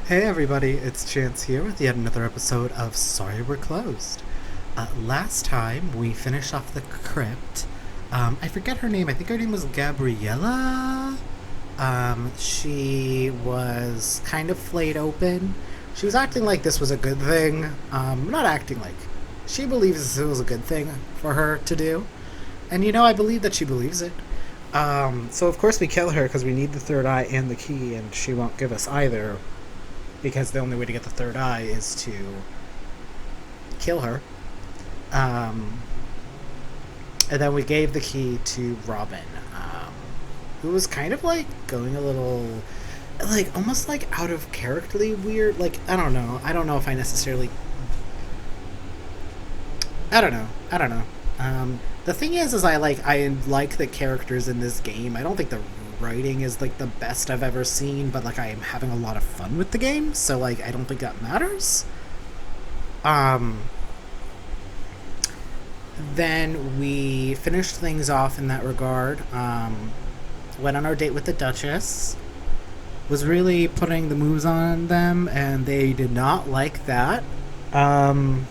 Hey everybody, it's Chance here with yet another episode of Sorry We're Closed. Last time we finished off the crypt. I forget her name. I think her name was Gabriella. She was kind of flayed open. She was acting like this was a good thing. Not acting like. She believes it was a good thing for her to do. And I believe that she believes it. So of course we kill her because we need the third eye and the key, and she won't give us either because the only way to get the third eye is to kill her. Um, and then we gave the key to Robin, who was kind of like going a little, like almost like out of characterly weird. Like I don't know. I don't know if I necessarily. I don't know. I don't know. The thing is I like the characters in this game. I don't think the writing is like the best I've ever seen, but like I am having a lot of fun with the game, so like I don't think that matters. Um, then we finished things off in that regard. Went on our date with the Duchess. Was really putting the moves on them, and they did not like that. Um,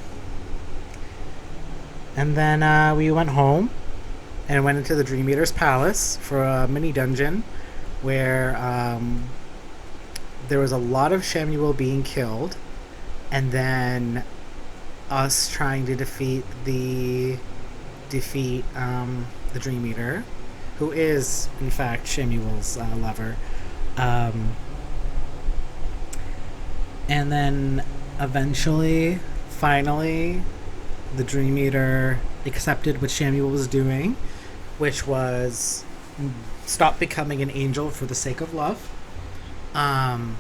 and then we went home and went into the Dream Eater's palace for a mini dungeon where there was a lot of Shemuel being killed, and then us trying to defeat the Dream Eater, who is in fact Shemuel's lover, um, and then eventually, finally, the Dream Eater accepted what Shemuel was doing, which was stop becoming an angel for the sake of love. Um,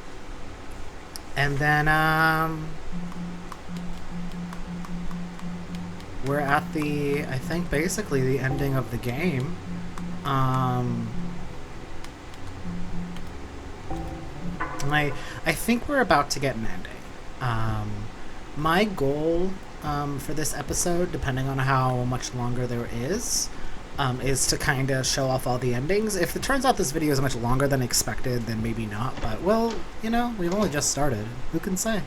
and then we're at I think basically the ending of the game. Um, I think we're about to get an ending. Um, my goal for this episode, depending on how much longer there is to kind of show off all the endings. If it turns out this video is much longer than expected, then maybe not. But, well, we've only just started. Who can say?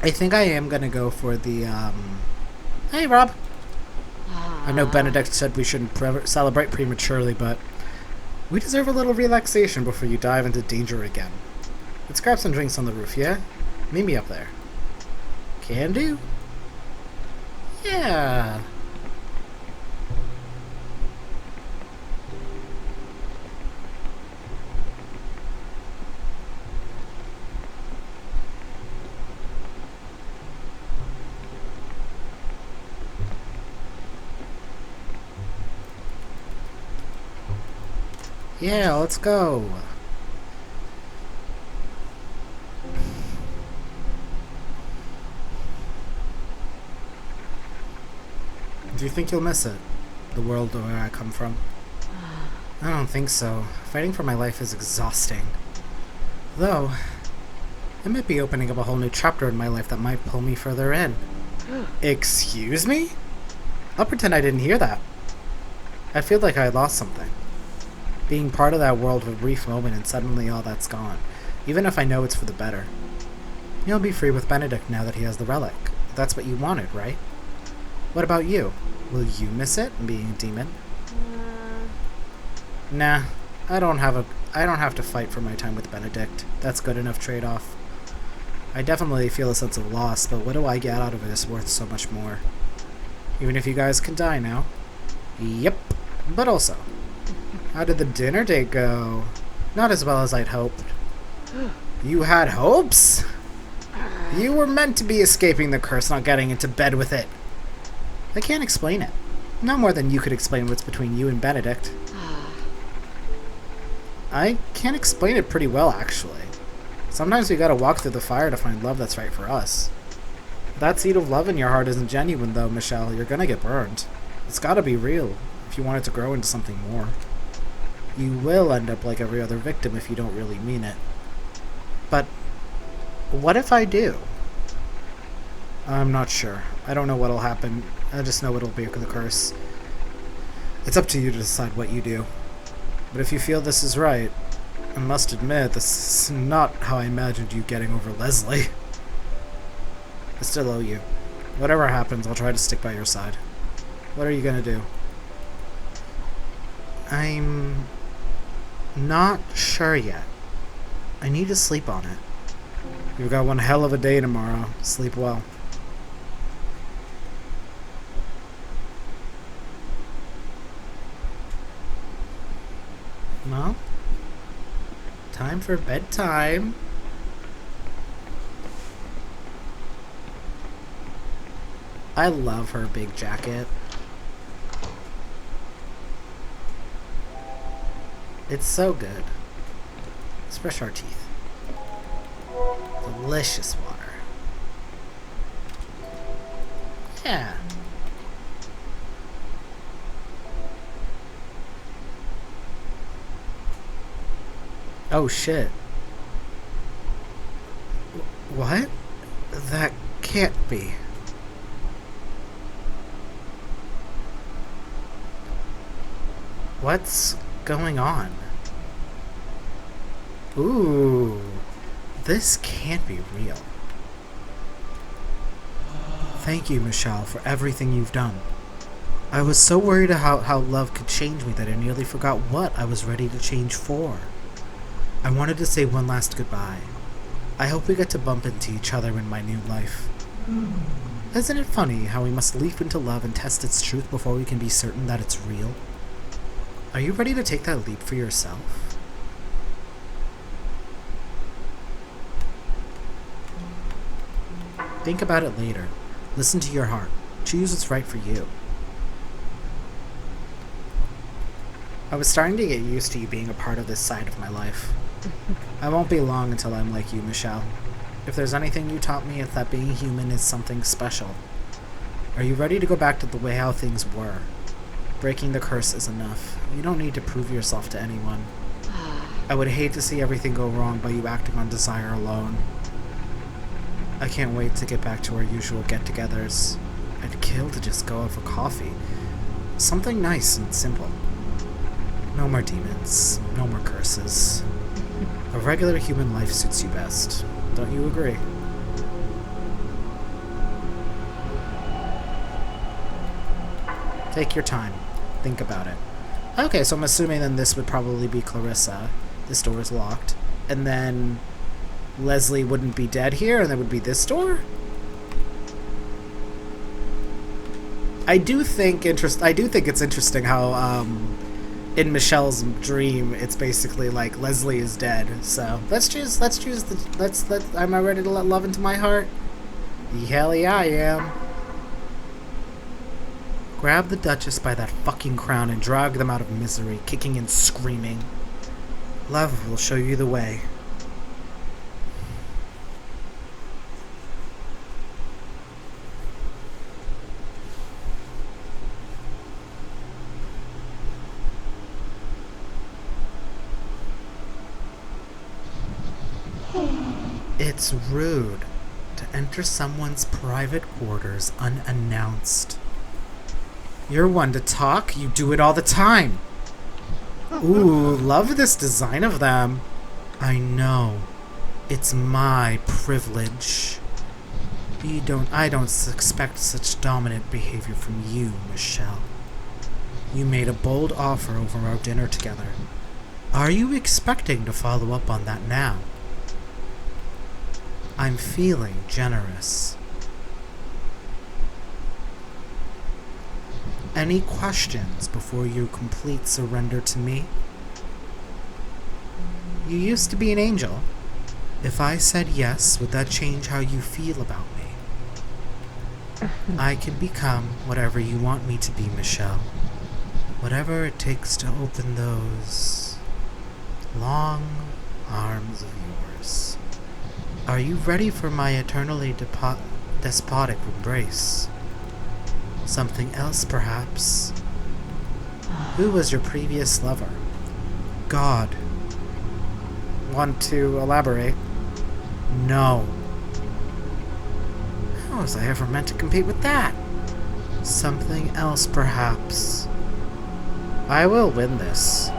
I think I am going to go for the, Hey, Rob. I know Benedict said we shouldn't celebrate prematurely, but we deserve a little relaxation before you dive into danger again. Let's grab some drinks on the roof, yeah? Meet me up there. Can do. Yeah. Yeah, let's go. Do you think you'll miss it? The world where I come from? I don't think so. Fighting for my life is exhausting. Though, it might be opening up a whole new chapter in my life that might pull me further in. Excuse me? I'll pretend I didn't hear that. I feel like I lost something. Being part of that world for a brief moment and suddenly all that's gone. Even if I know it's for the better. You'll be free with Benedict now that he has the relic. That's what you wanted, right? What about you? Will you miss it, being a demon? Nah, I don't have to fight for my time with Benedict. That's good enough trade-off. I definitely feel a sense of loss, but what do I get out of it is worth so much more. Even if you guys can die now. Yep. But also, how did the dinner date go? Not as well as I'd hoped. You had hopes? You were meant to be escaping the curse, not getting into bed with it. I can't explain it. No more than you could explain what's between you and Benedict. I can't explain it pretty well, actually. Sometimes we gotta walk through the fire to find love that's right for us. If that seed of love in your heart isn't genuine, though, Michelle, you're gonna get burned. It's gotta be real, if you want it to grow into something more. You will end up like every other victim if you don't really mean it. But what if I do? I'm not sure. I don't know what'll happen. I just know it'll be the curse. It's up to you to decide what you do. But if you feel this is right, I must admit, this is not how I imagined you getting over Leslie. I still owe you. Whatever happens, I'll try to stick by your side. What are you gonna do? I'm not sure yet. I need to sleep on it. You've got one hell of a day tomorrow. Sleep well. Well, time for bedtime. I love her big jacket. It's so good. Let's brush our teeth. Delicious water. Yeah. Oh shit. What? That can't be. What's going on? Ooh. This can't be real. Thank you, Michelle, for everything you've done. I was so worried how love could change me that I nearly forgot what I was ready to change for. I wanted to say one last goodbye. I hope we get to bump into each other in my new life. Isn't it funny how we must leap into love and test its truth before we can be certain that it's real? Are you ready to take that leap for yourself? Think about it later. Listen to your heart. Choose what's right for you. I was starting to get used to you being a part of this side of my life. I won't be long until I'm like you, Michelle. If there's anything you taught me, it's that being human is something special. Are you ready to go back to the way how things were? Breaking the curse is enough. You don't need to prove yourself to anyone. I would hate to see everything go wrong by you acting on desire alone. I can't wait to get back to our usual get-togethers. I'd kill to just go out for coffee. Something nice and simple. No more demons. No more curses. A regular human life suits you best. Don't you agree? Take your time. Think about it. Okay, so I'm assuming then this would probably be Clarissa. This door is locked. And then Leslie wouldn't be dead here, and there would be this door? I do think it's interesting how in Michelle's dream it's basically like Leslie is dead. So am I ready to let love into my heart? Hell yeah, I am. Grab the Duchess by that fucking crown and drag them out of misery, kicking and screaming. Love will show you the way. It's rude to enter someone's private quarters unannounced. You're one to talk, you do it all the time. Ooh, love this design of them. I know. It's my privilege. I don't expect such dominant behavior from you, Michelle. You made a bold offer over our dinner together. Are you expecting to follow up on that now? I'm feeling generous. Any questions before you complete surrender to me? You used to be an angel. If I said yes, would that change how you feel about me? I can become whatever you want me to be, Michelle. Whatever it takes to open those long arms of yours. Are you ready for my eternally despotic embrace? Something else, perhaps? Who was your previous lover? God. Want to elaborate? No. How was I ever meant to compete with that? Something else, perhaps. I will win this.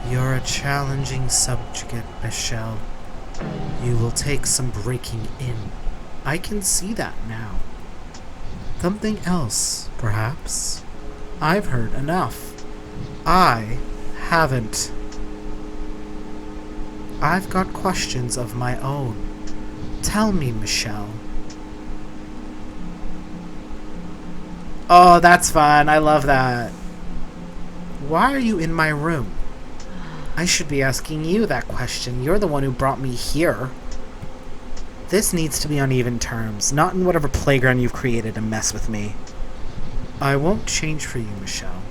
You're a challenging subject, Michelle. You will take some breaking in. I can see that now. Something else, perhaps? I've heard enough. I haven't. I've got questions of my own. Tell me, Michelle. Oh, that's fun. I love that. Why are you in my room? I should be asking you that question. You're the one who brought me here. This needs to be on even terms, not in whatever playground you've created to mess with me. I won't change for you, Michelle.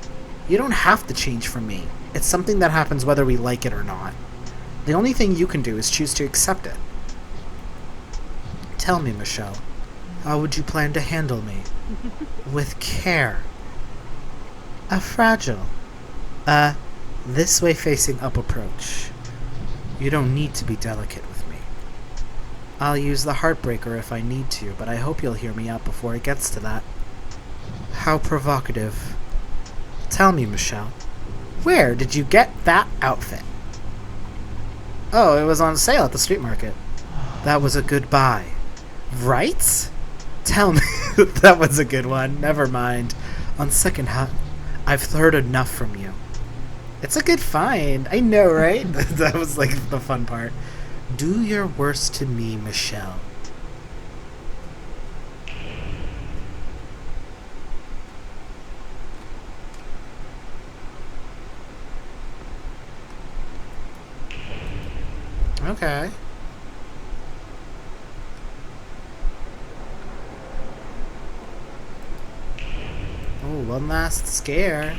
You don't have to change for me. It's something that happens whether we like it or not. The only thing you can do is choose to accept it. Tell me, Michelle, how would you plan to handle me? With care. A fragile, this way facing up approach. You don't need to be delicate with me. I'll use the heartbreaker if I need to, but I hope you'll hear me out before it gets to that. How provocative. Tell me, Michelle, where did you get that outfit? Oh, it was on sale at the street market. That was a good buy. Right? Tell me. That was a good one. Never mind. On second thought, I've heard enough from you. It's a good find. I know, right? That was like the fun part. Do your worst to me, Michelle. Okay. Oh, one last scare.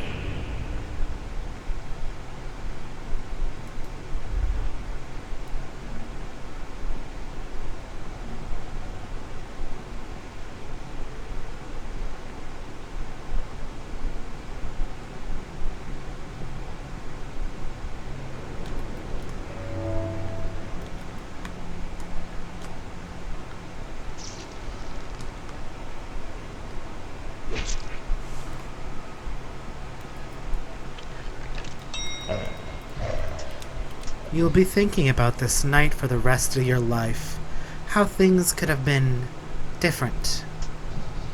You'll be thinking about this night for the rest of your life. How things could have been different.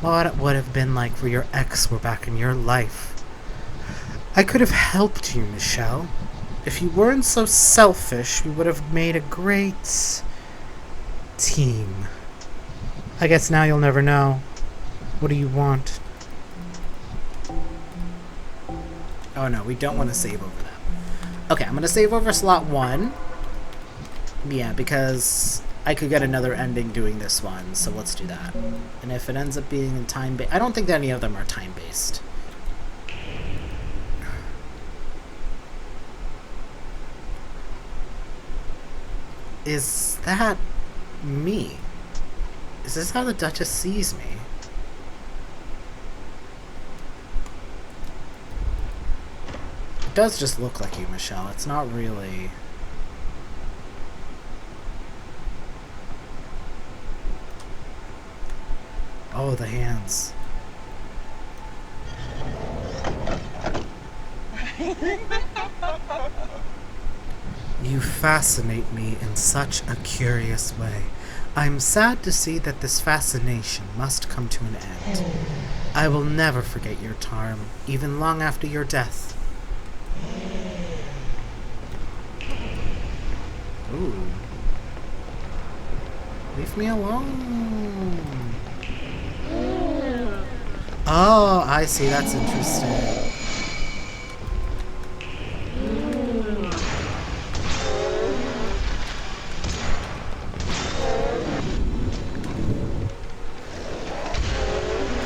What it would have been like for your ex were back in your life. I could have helped you, Michelle. If you weren't so selfish, we would have made a great team. I guess now you'll never know. What do you want? Oh no, we don't want to save over that. Okay, I'm going to save over slot 1. Yeah, because I could get another ending doing this one, so let's do that. And if it ends up being time-based... I don't think that any of them are time-based. Is that me? Is this how the Duchess sees me? It does just look like you, Michelle. It's not really... Oh, the hands. You fascinate me in such a curious way. I'm sad to see that this fascination must come to an end. I will never forget your charm, even long after your death. Ooh. Leave me alone. Oh, I see. That's interesting.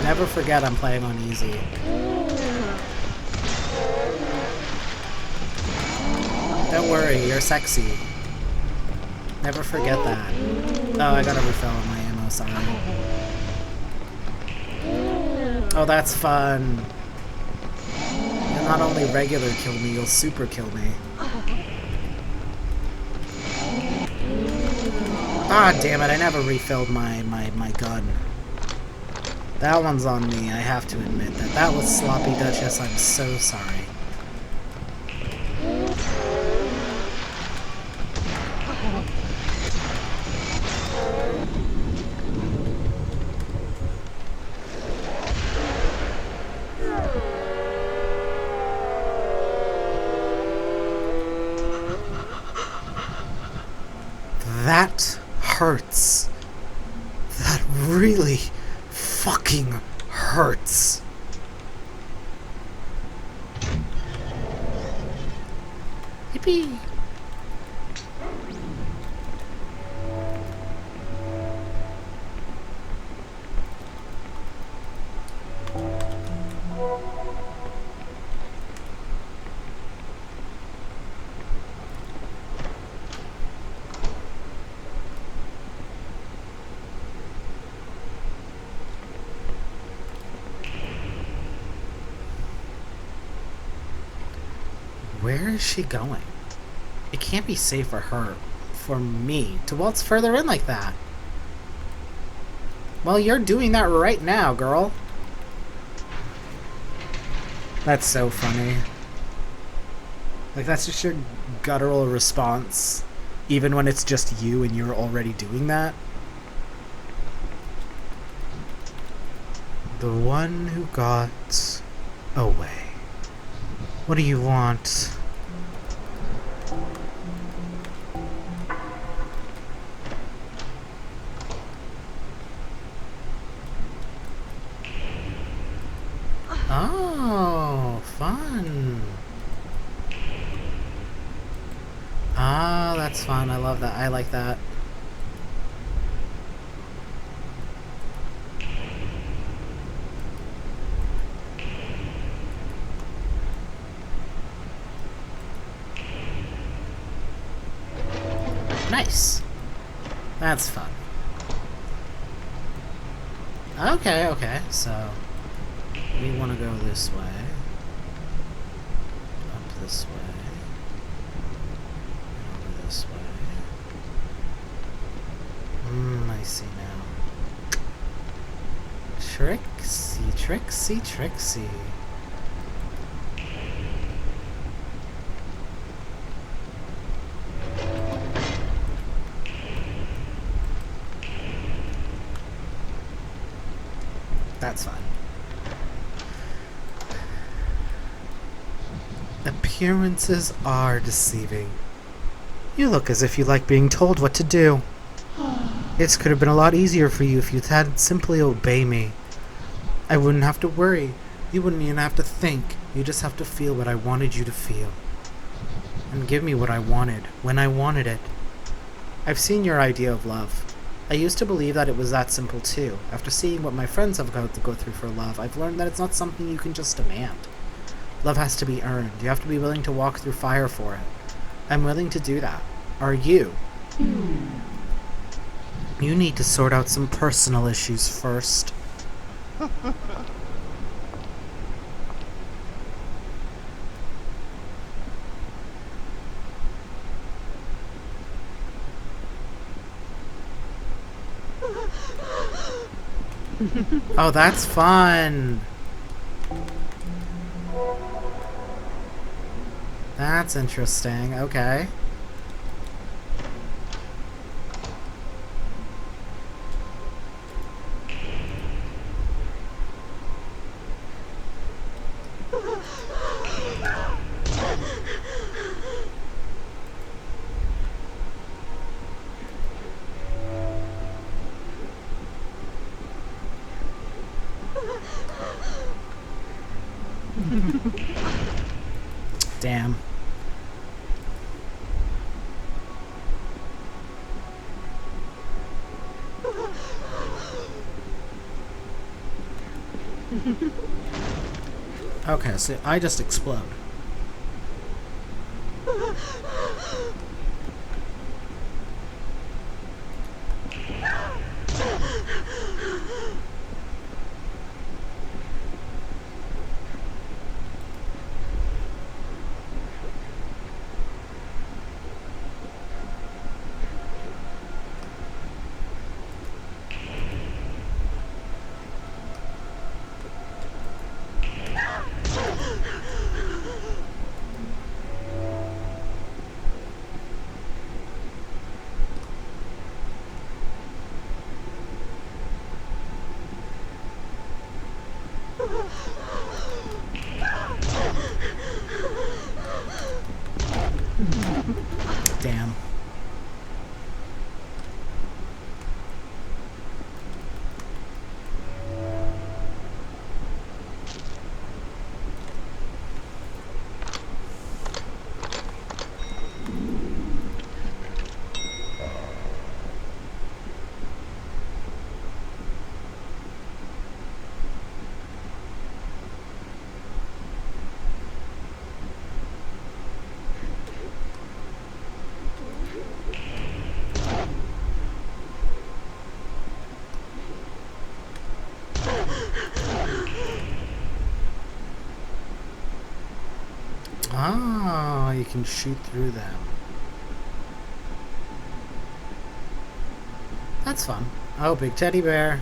Never forget I'm playing on easy. Don't worry, you're sexy. Never forget that. Oh, I gotta refill my ammo, sorry. Oh, that's fun. You'll not only regular kill me, you'll super kill me. Ah, damn it, I never refilled my gun. That one's on me, I have to admit that. That was sloppy, Duchess, I'm so sorry. That hurts. That really fucking hurts. Yippee! Where is she going? It can't be safe for her, for me, to waltz further in like that. Well, you're doing that right now, girl. That's so funny. Like, that's just your guttural response, even when it's just you and you're already doing that. The one who got away. What do you want? Oh, fun. Ah, that's fun. I love that. I like that. Nice. That's fun. Okay, okay. So, we want to go this way. Up this way. Over this way. I see now. Trixie, Trixie, Trixie. That's fine. Appearances are deceiving. You look as if you like being told what to do. This could have been a lot easier for you if you had simply obey me. I wouldn't have to worry. You wouldn't even have to think. You just have to feel what I wanted you to feel. And give me what I wanted, when I wanted it. I've seen your idea of love. I used to believe that it was that simple too. After seeing what my friends have got to go through for love, I've learned that it's not something you can just demand. Love has to be earned. You have to be willing to walk through fire for it. I'm willing to do that. Are you? You need to sort out some personal issues first. Oh, that's fun. That's interesting. Okay. Damn. Okay, so I just explode. Damn. can shoot through them. That's fun. Oh, big teddy bear.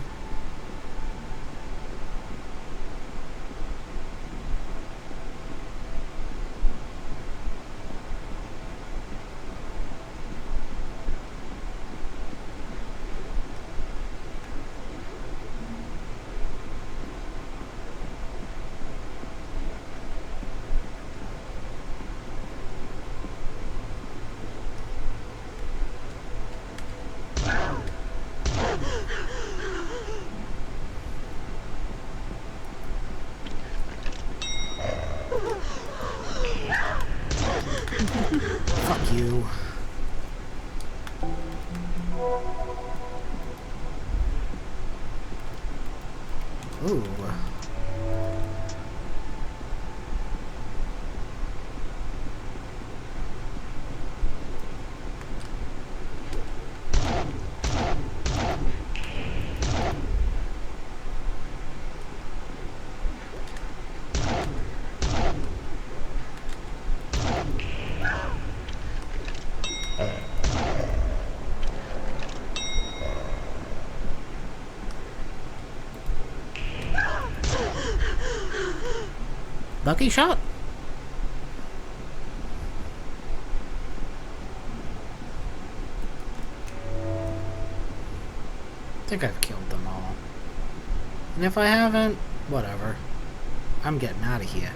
Fuck you. Ooh. Lucky shot. I think I've killed them all. And if I haven't, whatever. I'm getting out of here.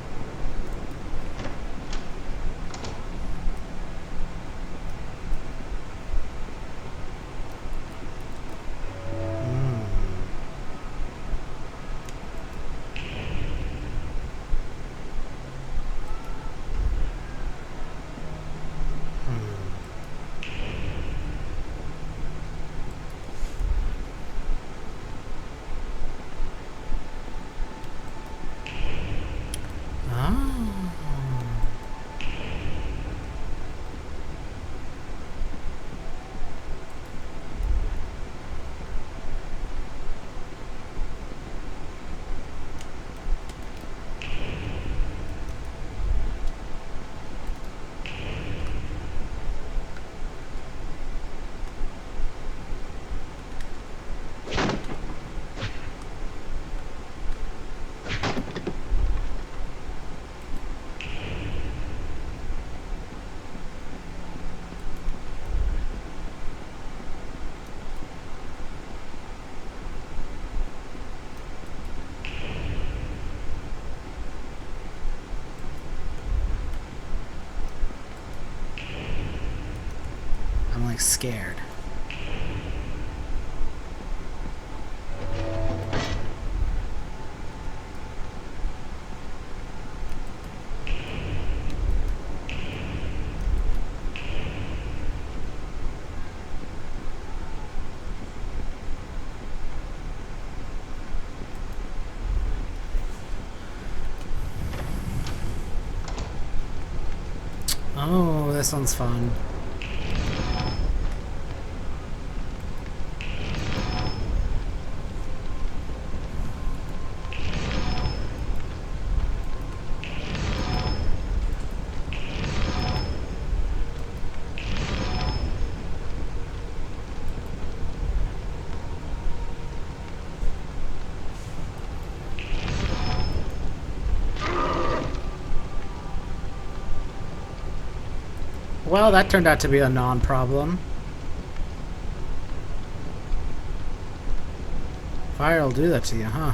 I'm like scared. Oh, this one's fun. Well, that turned out to be a non-problem. Fire will do that to you, huh?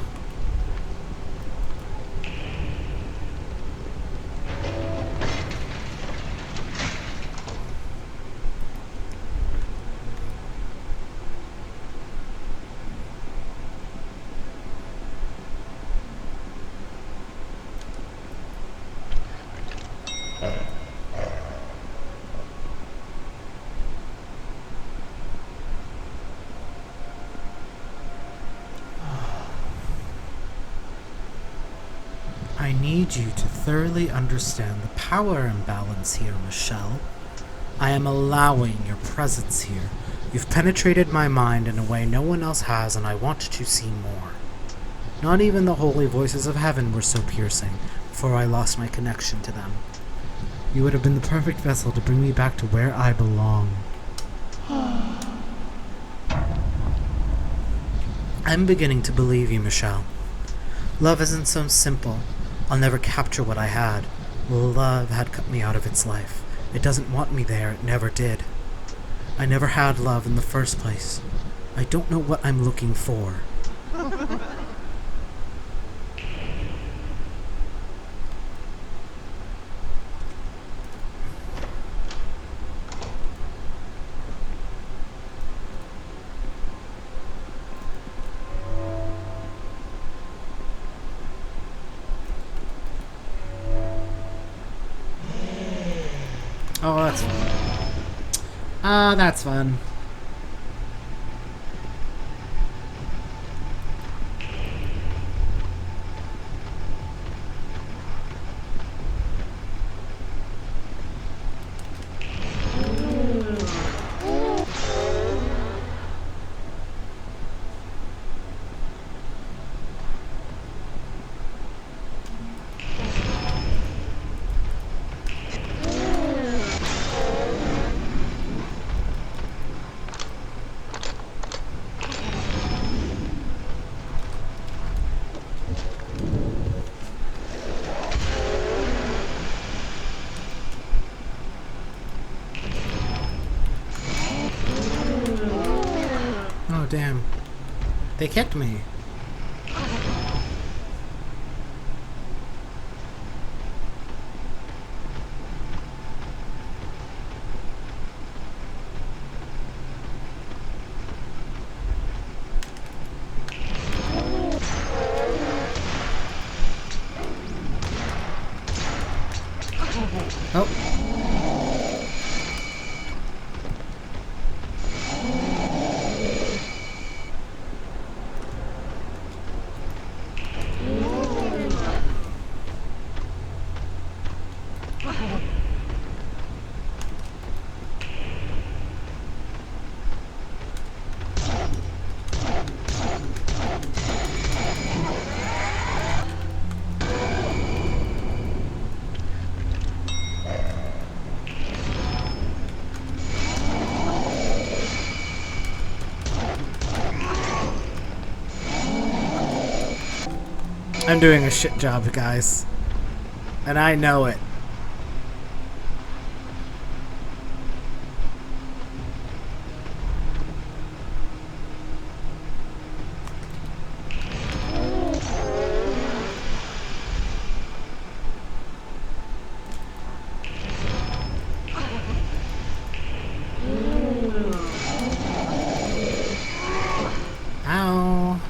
I need you to thoroughly understand the power imbalance here, Michelle. I am allowing your presence here. You've penetrated my mind in a way no one else has, and I want to see more. Not even the holy voices of heaven were so piercing, before I lost my connection to them. You would have been the perfect vessel to bring me back to where I belong. I'm beginning to believe you, Michelle. Love isn't so simple. I'll never capture what I had. Love had cut me out of its life. It doesn't want me there. It never did. I never had love in the first place. I don't know what I'm looking for. Oh, that's fun. Ah, that's fun. Oh, damn. They kicked me. Oh. I'm doing a shit job, guys. And I know it. Ow.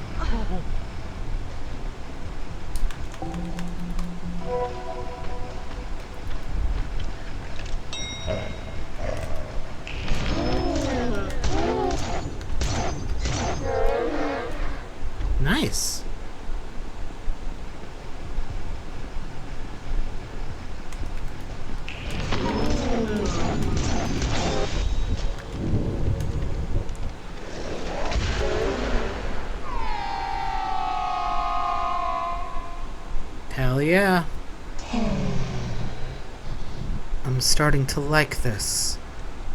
Nice. Hell yeah. I'm starting to like this.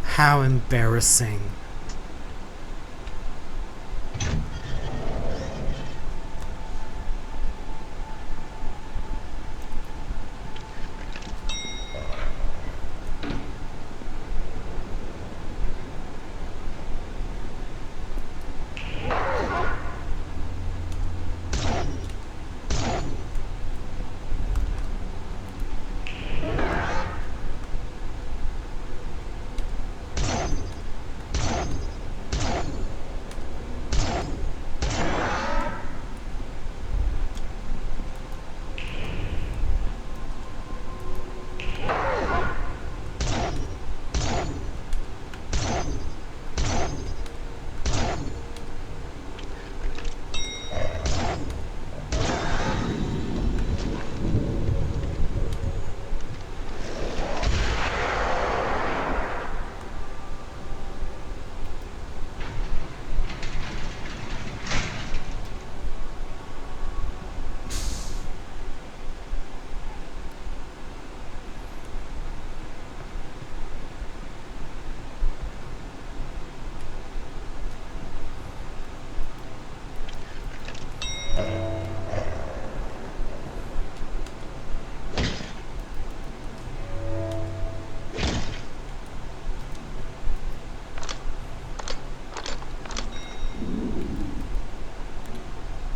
How embarrassing.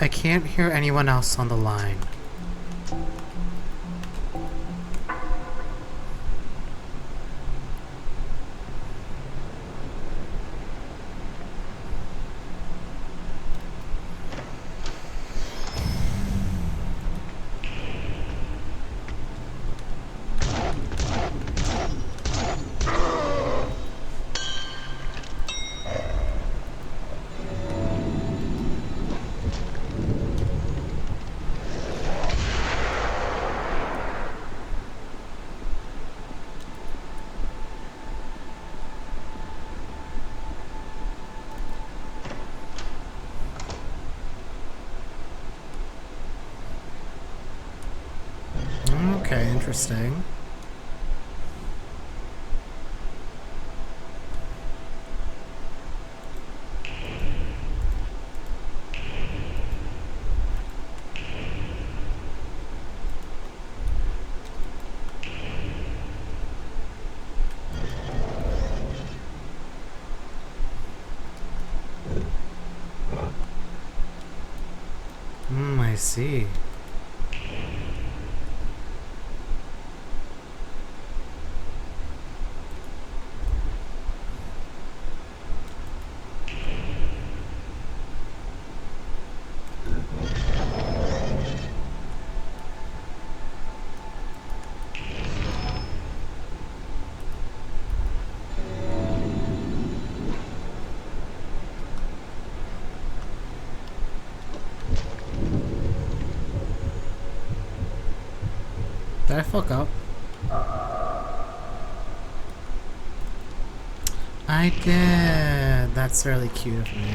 I can't hear anyone else on the line. Okay, interesting. I see. Did I fuck up? I did. That's really cute of me.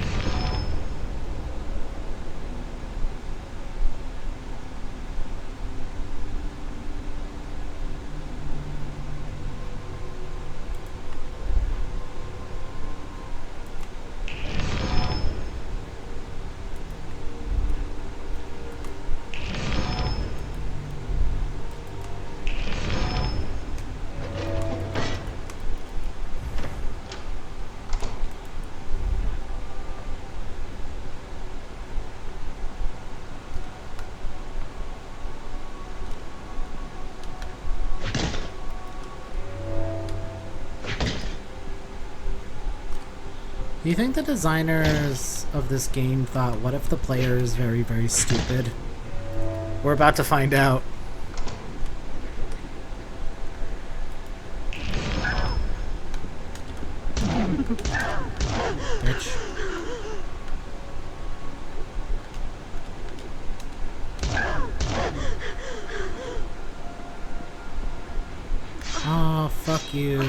Do you think the designers of this game thought, what if the player is very, very stupid? We're about to find out. Bitch. Oh, fuck you.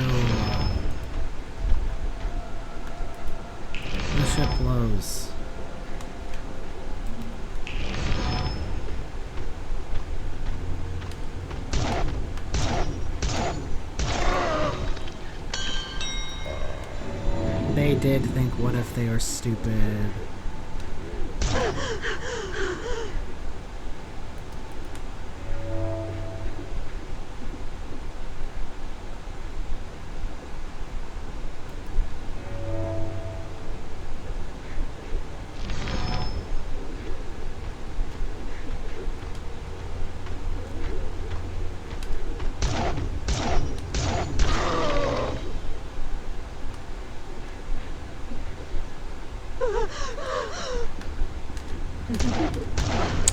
The ship blows. They did think, what if they are stupid?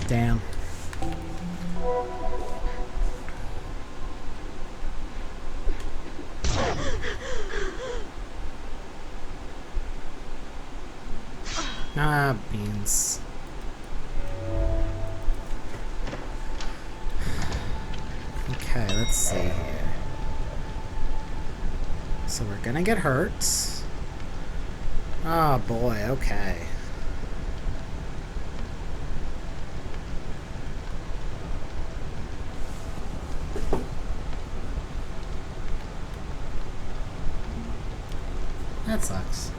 Damn. Ah, beans. Okay, let's see here. So we're gonna get hurt. Oh boy, okay. That sucks.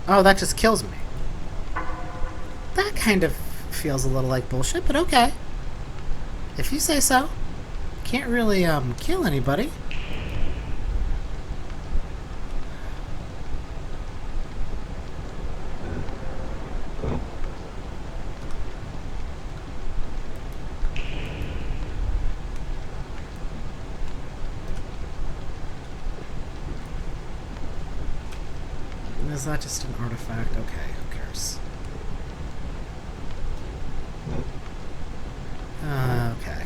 Oh, that just kills me. That kind of feels a little like bullshit, but okay. If you say so. Can't really, kill anybody. Is that just an artifact? Okay, who cares? Okay.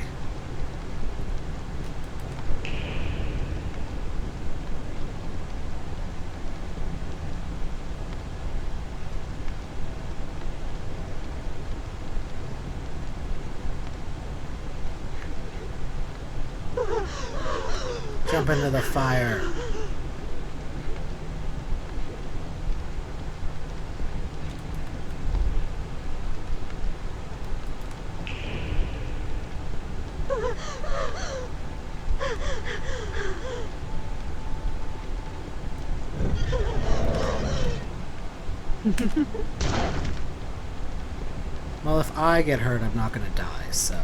Jump into the fire. Well, if I get hurt, I'm not gonna die, so...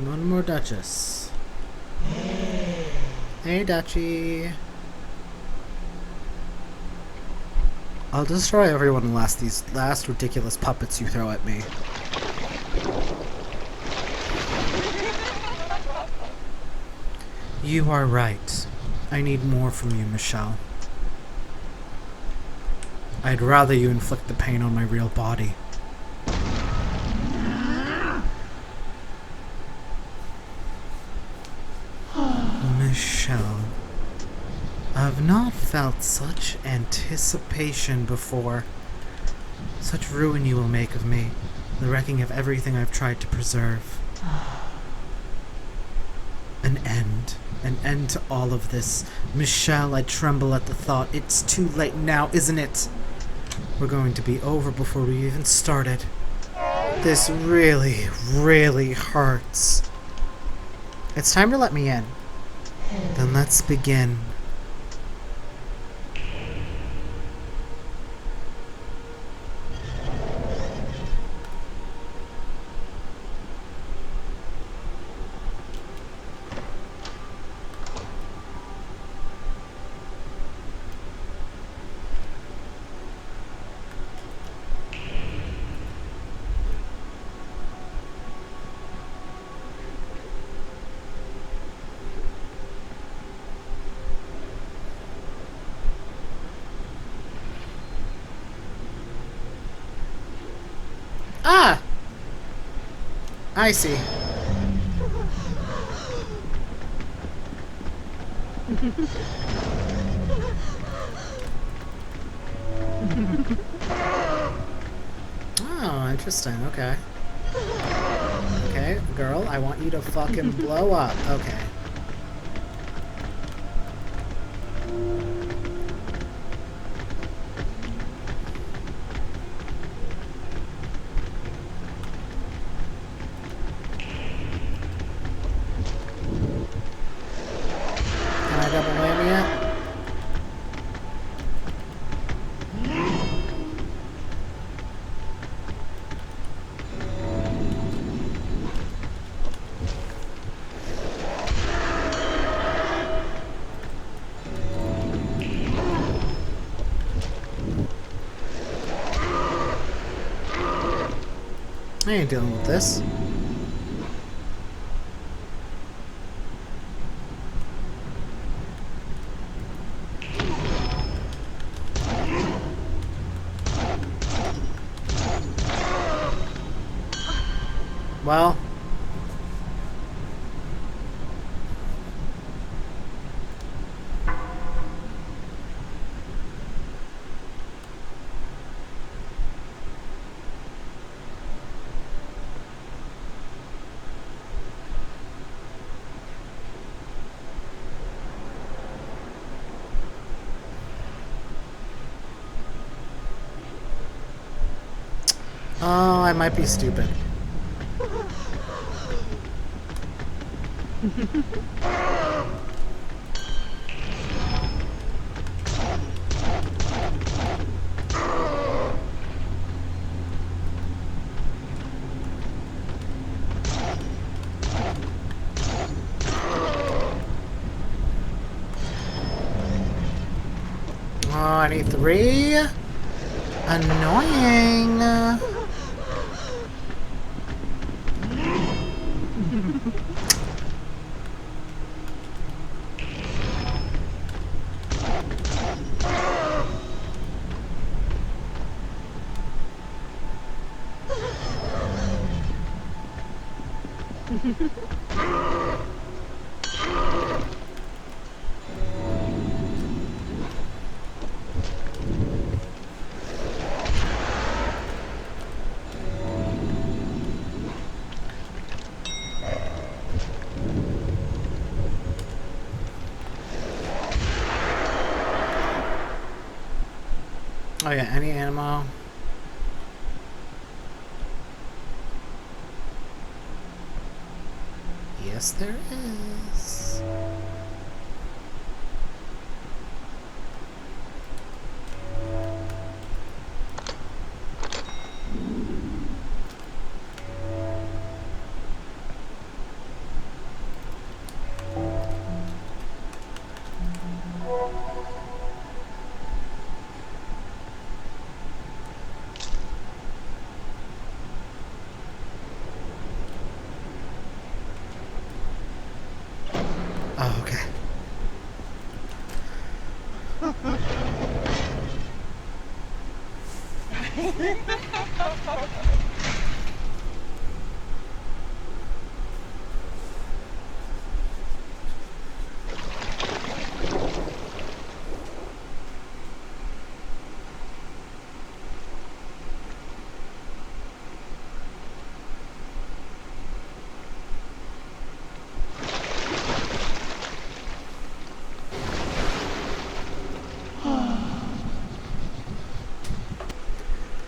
One more Duchess. Hey, Dutchie. I'll destroy everyone unless these last ridiculous puppets you throw at me. You are right. I need more from you, Michelle. I'd rather you inflict the pain on my real body. Michelle, I've not felt such anticipation before. Such ruin you will make of me, the wrecking of everything I've tried to preserve. An end to all of this. Michelle, I tremble at the thought. It's too late now, isn't it? We're going to be over before we even started. This really, really hurts. It's time to let me in. Then let's begin. Ah! I see. Oh, interesting. Okay. Okay, girl, I want you to fucking blow up. Okay. Can I double whammy it? I ain't dealing with this. Well. I might be stupid. Oh, I need 3. Annoying. Oh yeah, any ammo? Yes, there is. Oh, okay.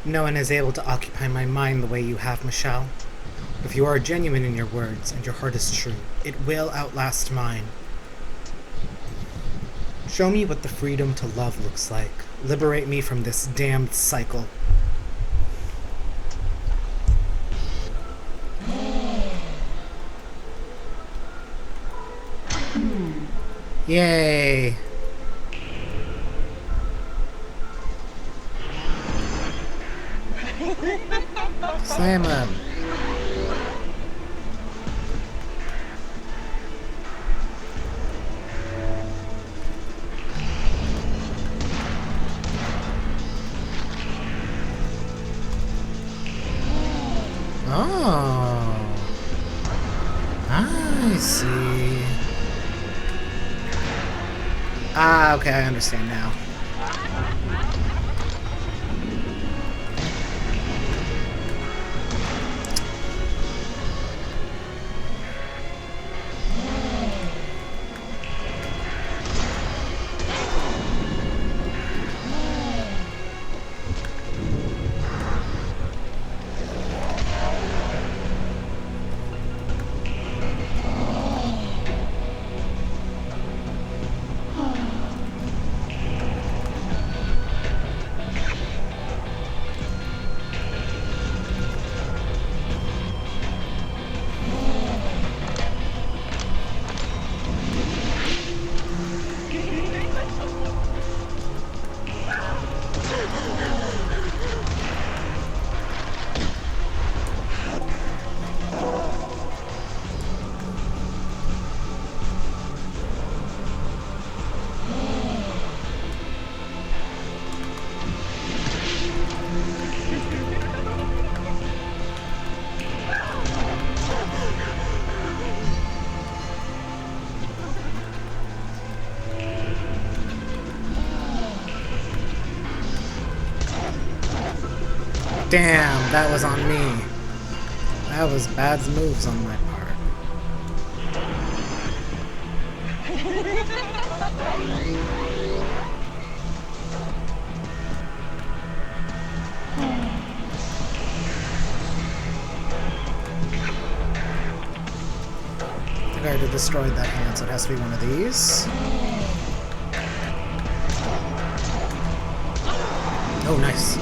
No one is able to occupy my mind the way you have, Michelle. If you are genuine in your words and your heart is true, it will outlast mine. Show me what the freedom to love looks like. Liberate me from this damned cycle. Yay! Slam him. Oh, I see. Ah, okay, I understand now. Damn, that was on me. That was bad moves on my part. Okay, I already destroyed that hand, so it has to be one of these. Oh, nice.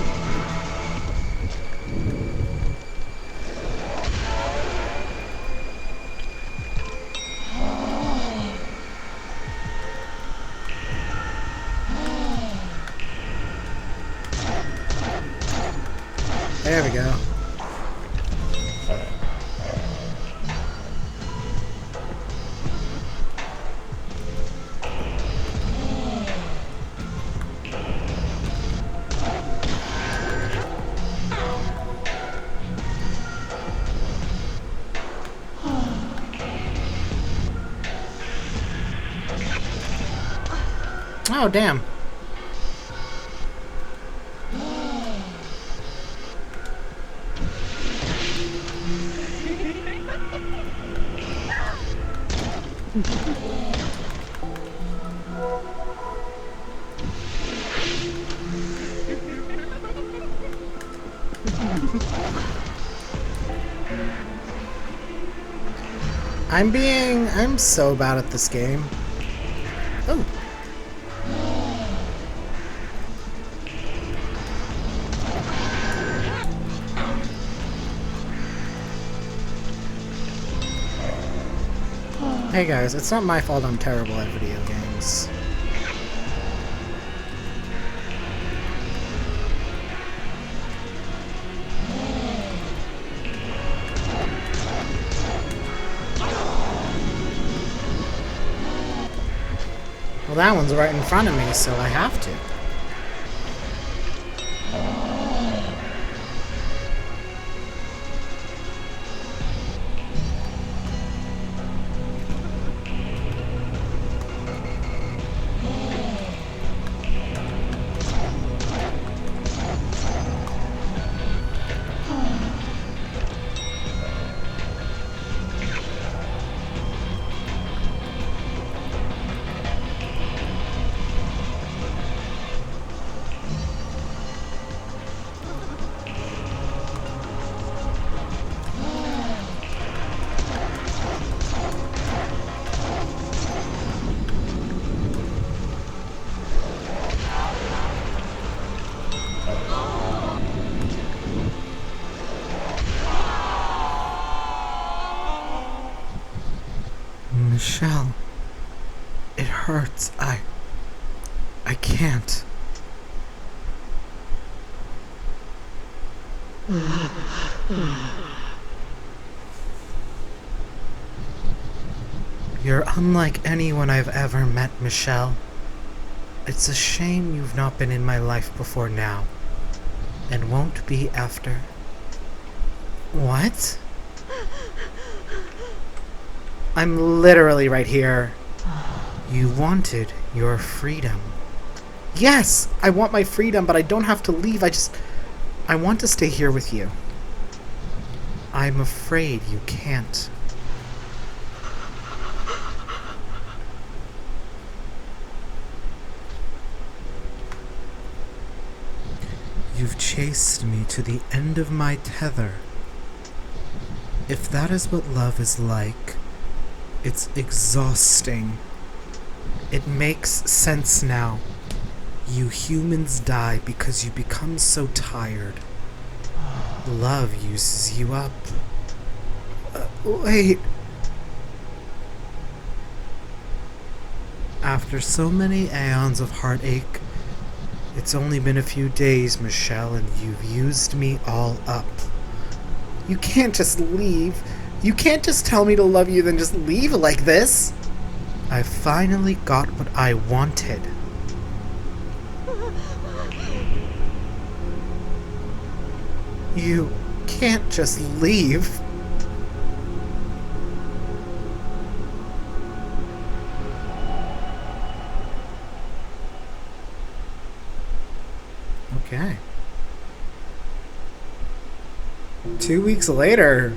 There we go. Oh, damn. I'm so bad at this game. Oh. Hey guys, it's not my fault I'm terrible at video games. Well, that one's right in front of me, so I have to. Michelle, it hurts. I can't. You're unlike anyone I've ever met, Michelle. It's a shame you've not been in my life before now, and won't be after. What? I'm literally right here. You wanted your freedom. Yes, I want my freedom, but I don't have to leave. I want to stay here with you. I'm afraid you can't. You've chased me to the end of my tether. If that is what love is like, it's exhausting. It makes sense now. You humans die because you become so tired. Love uses you up. Wait. After so many aeons of heartache, it's only been a few days, Michelle, and you've used me all up. You can't just leave. You can't just tell me to love you, then just leave like this. I finally got what I wanted. You can't just leave. Okay. 2 weeks later.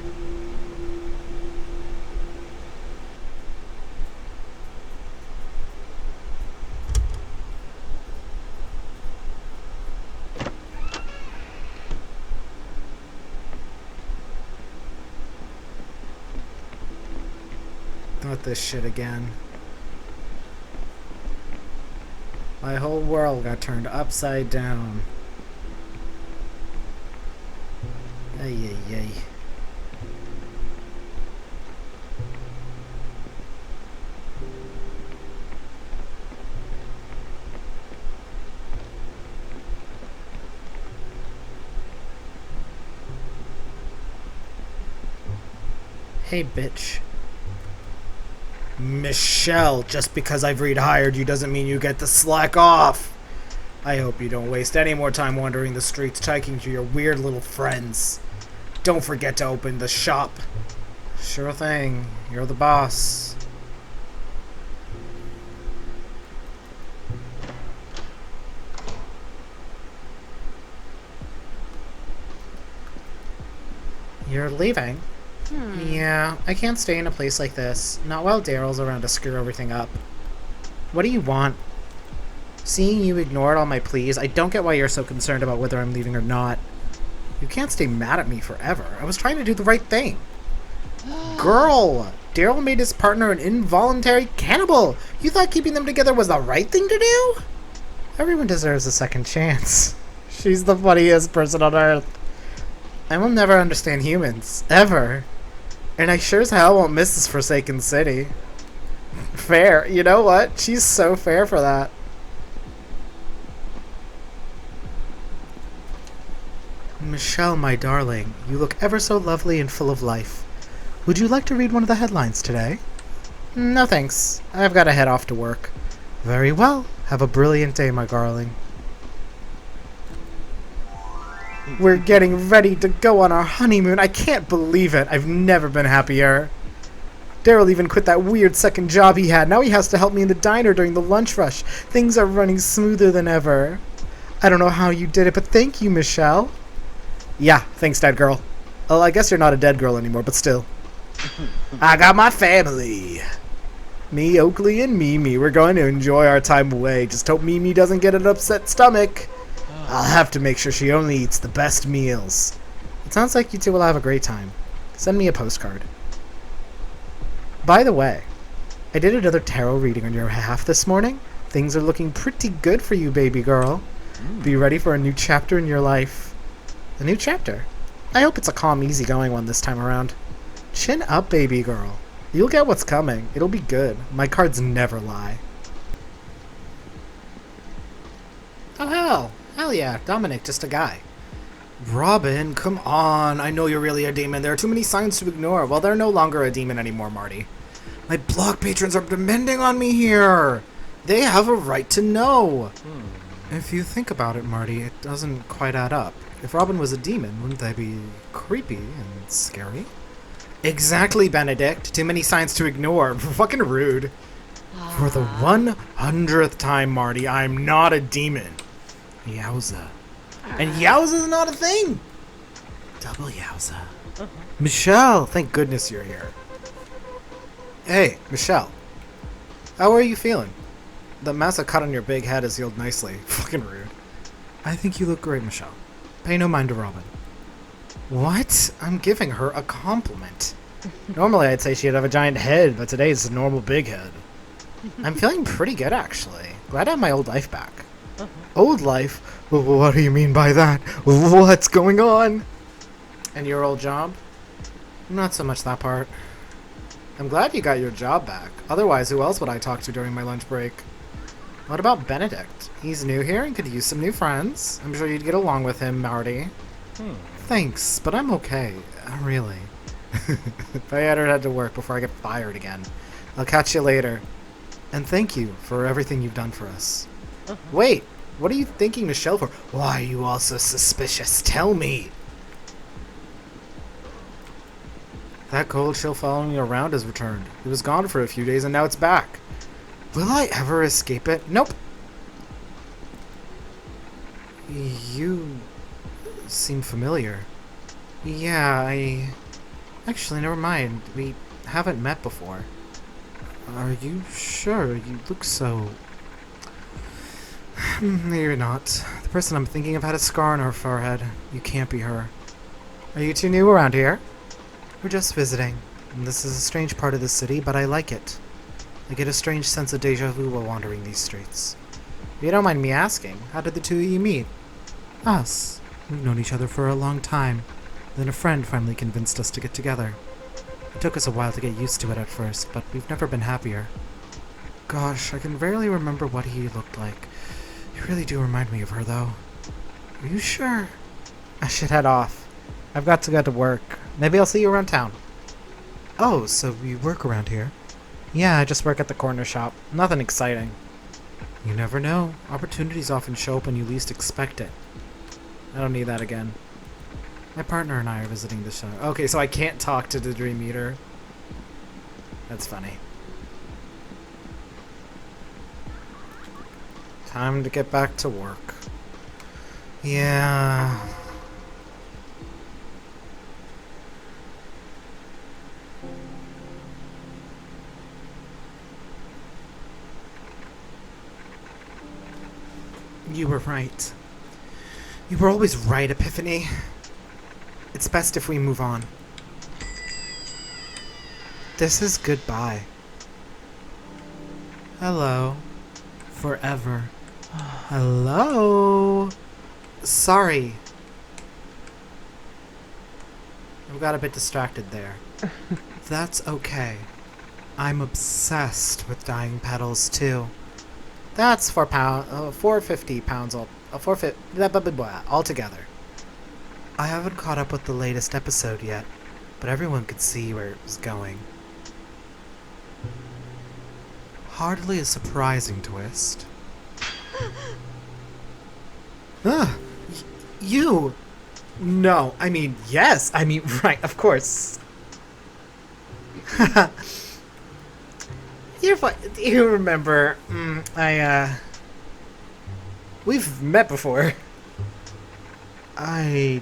Not this shit again. My whole world got turned upside down. Ay, ay, ay. Hey, bitch. Michelle, just because I've rehired you doesn't mean you get to slack off. I hope you don't waste any more time wandering the streets talking to your weird little friends. Don't forget to open the shop. Sure thing. You're the boss. You're leaving? Yeah, I can't stay in a place like this. Not while Daryl's around to screw everything up. What do you want? Seeing you ignored all my pleas, I don't get why you're so concerned about whether I'm leaving or not. You can't stay mad at me forever. I was trying to do the right thing. Girl! Daryl made his partner an involuntary cannibal! You thought keeping them together was the right thing to do? Everyone deserves a second chance. She's the funniest person on earth. I will never understand humans. Ever. And I sure as hell won't miss this forsaken city. Fair. You know what? She's so fair for that. Michelle, my darling, you look ever so lovely and full of life. Would you like to read one of the headlines today? No thanks. I've got to head off to work. Very well. Have a brilliant day, my darling. We're getting ready to go on our honeymoon. I can't believe it. I've never been happier. Daryl even quit that weird second job he had. Now he has to help me in the diner during the lunch rush. Things are running smoother than ever. I don't know how you did it, but thank you, Michelle. Yeah, thanks, dead girl. Well, I guess you're not a dead girl anymore, but still. I got my family. Me, Oakley, and Mimi. We're going to enjoy our time away. Just hope Mimi doesn't get an upset stomach. I'll have to make sure she only eats the best meals. It sounds like you two will have a great time. Send me a postcard. By the way, I did another tarot reading on your behalf this morning. Things are looking pretty good for you, baby girl. Be ready for a new chapter in your life. A new chapter? I hope it's a calm, easygoing one this time around. Chin up, baby girl. You'll get what's coming. It'll be good. My cards never lie. Oh, hell. Hell yeah. Dominic, just a guy. Robin, come on. I know you're really a demon. There are too many signs to ignore. Well, they're no longer a demon anymore, Marty. My blog patrons are depending on me here. They have a right to know. If you think about it, Marty, it doesn't quite add up. If Robin was a demon, wouldn't that be creepy and scary? Exactly, Benedict. Too many signs to ignore. Fucking rude. For the 100th time, Marty, I'm not a demon. Yowza. And yowza's not a thing! Double yowza. Michelle, thank goodness you're here. Hey, Michelle. How are you feeling? The massive cut on your big head has healed nicely. Fucking rude. I think you look great, Michelle. Pay no mind to Robin. What? I'm giving her a compliment. Normally I'd say she'd have a giant head, but today it's a normal big head. I'm feeling pretty good, actually. Glad to have my old life back. Old life? What do you mean by that? What's going on? And your old job? Not so much that part. I'm glad you got your job back. Otherwise, who else would I talk to during my lunch break? What about Benedict? He's new here and could use some new friends. I'm sure you'd get along with him, Marty. Thanks, but I'm okay. Really. If I hadn't had to work before I get fired again. I'll catch you later. And thank you for everything you've done for us. Wait, what are you thanking Michelle for? Why are you all so suspicious? Tell me. That cold chill following me around has returned. It was gone for a few days and now it's back. Will I ever escape it? Nope. You seem familiar. Yeah, Actually, never mind. We haven't met before. Are you sure? You look so... Maybe not. The person I'm thinking of had a scar on her forehead. You can't be her. Are you two new around here? We're just visiting. This is a strange part of the city, but I like it. I get a strange sense of deja vu while wandering these streets. If you don't mind me asking, how did the two of you meet? Us. We've known each other for a long time. Then a friend finally convinced us to get together. It took us a while to get used to it at first, but we've never been happier. Gosh, I can barely remember what he looked like. You really do remind me of her, though. Are you sure? I should head off. I've got to get to work. Maybe I'll see you around town. Oh, so you work around here? Yeah, I just work at the corner shop. Nothing exciting. You never know. Opportunities often show up when you least expect it. I don't need that again. My partner and I are visiting the show. Okay, so I can't talk to the Dream Eater. That's funny. Time to get back to work. Yeah. You were right. You were always right, Epiphany. It's best if we move on. This is goodbye. Hello. Forever. Hello. Sorry. I got a bit distracted there. That's okay. I'm obsessed with dying petals too. That's £450 altogether. I haven't caught up with the latest episode yet, but everyone could see where it was going. Hardly a surprising twist. You! No, I mean, yes! I mean, right, of course. You remember, we've met before. I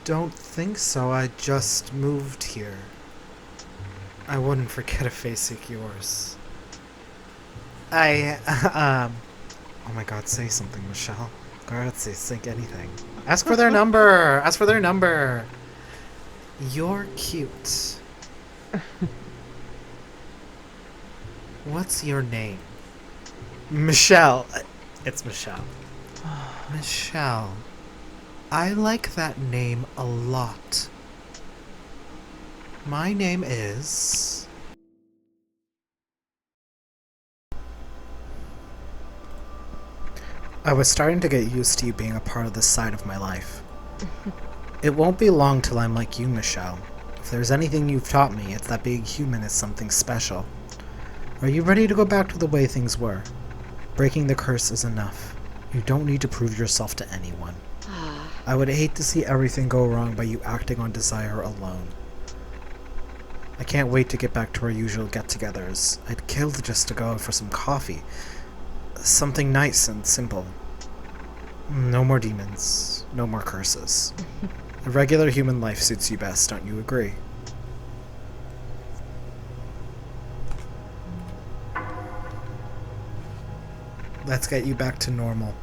don't think so. I just moved here. I wouldn't forget a face like yours. Oh my god, say something, Michelle. God, say anything. Ask for their number! Ask for their number! You're cute. What's your name? Michelle. It's Michelle. Michelle. I like that name a lot. My name is... I was starting to get used to you being a part of this side of my life. It won't be long till I'm like you, Michelle. If there's anything you've taught me, it's that being human is something special. Are you ready to go back to the way things were? Breaking the curse is enough. You don't need to prove yourself to anyone. I would hate to see everything go wrong by you acting on desire alone. I can't wait to get back to our usual get-togethers. I'd kill just to go out for some coffee. Something nice and simple. No more demons. No more curses. A regular human life suits you best, don't you agree? Let's get you back to normal.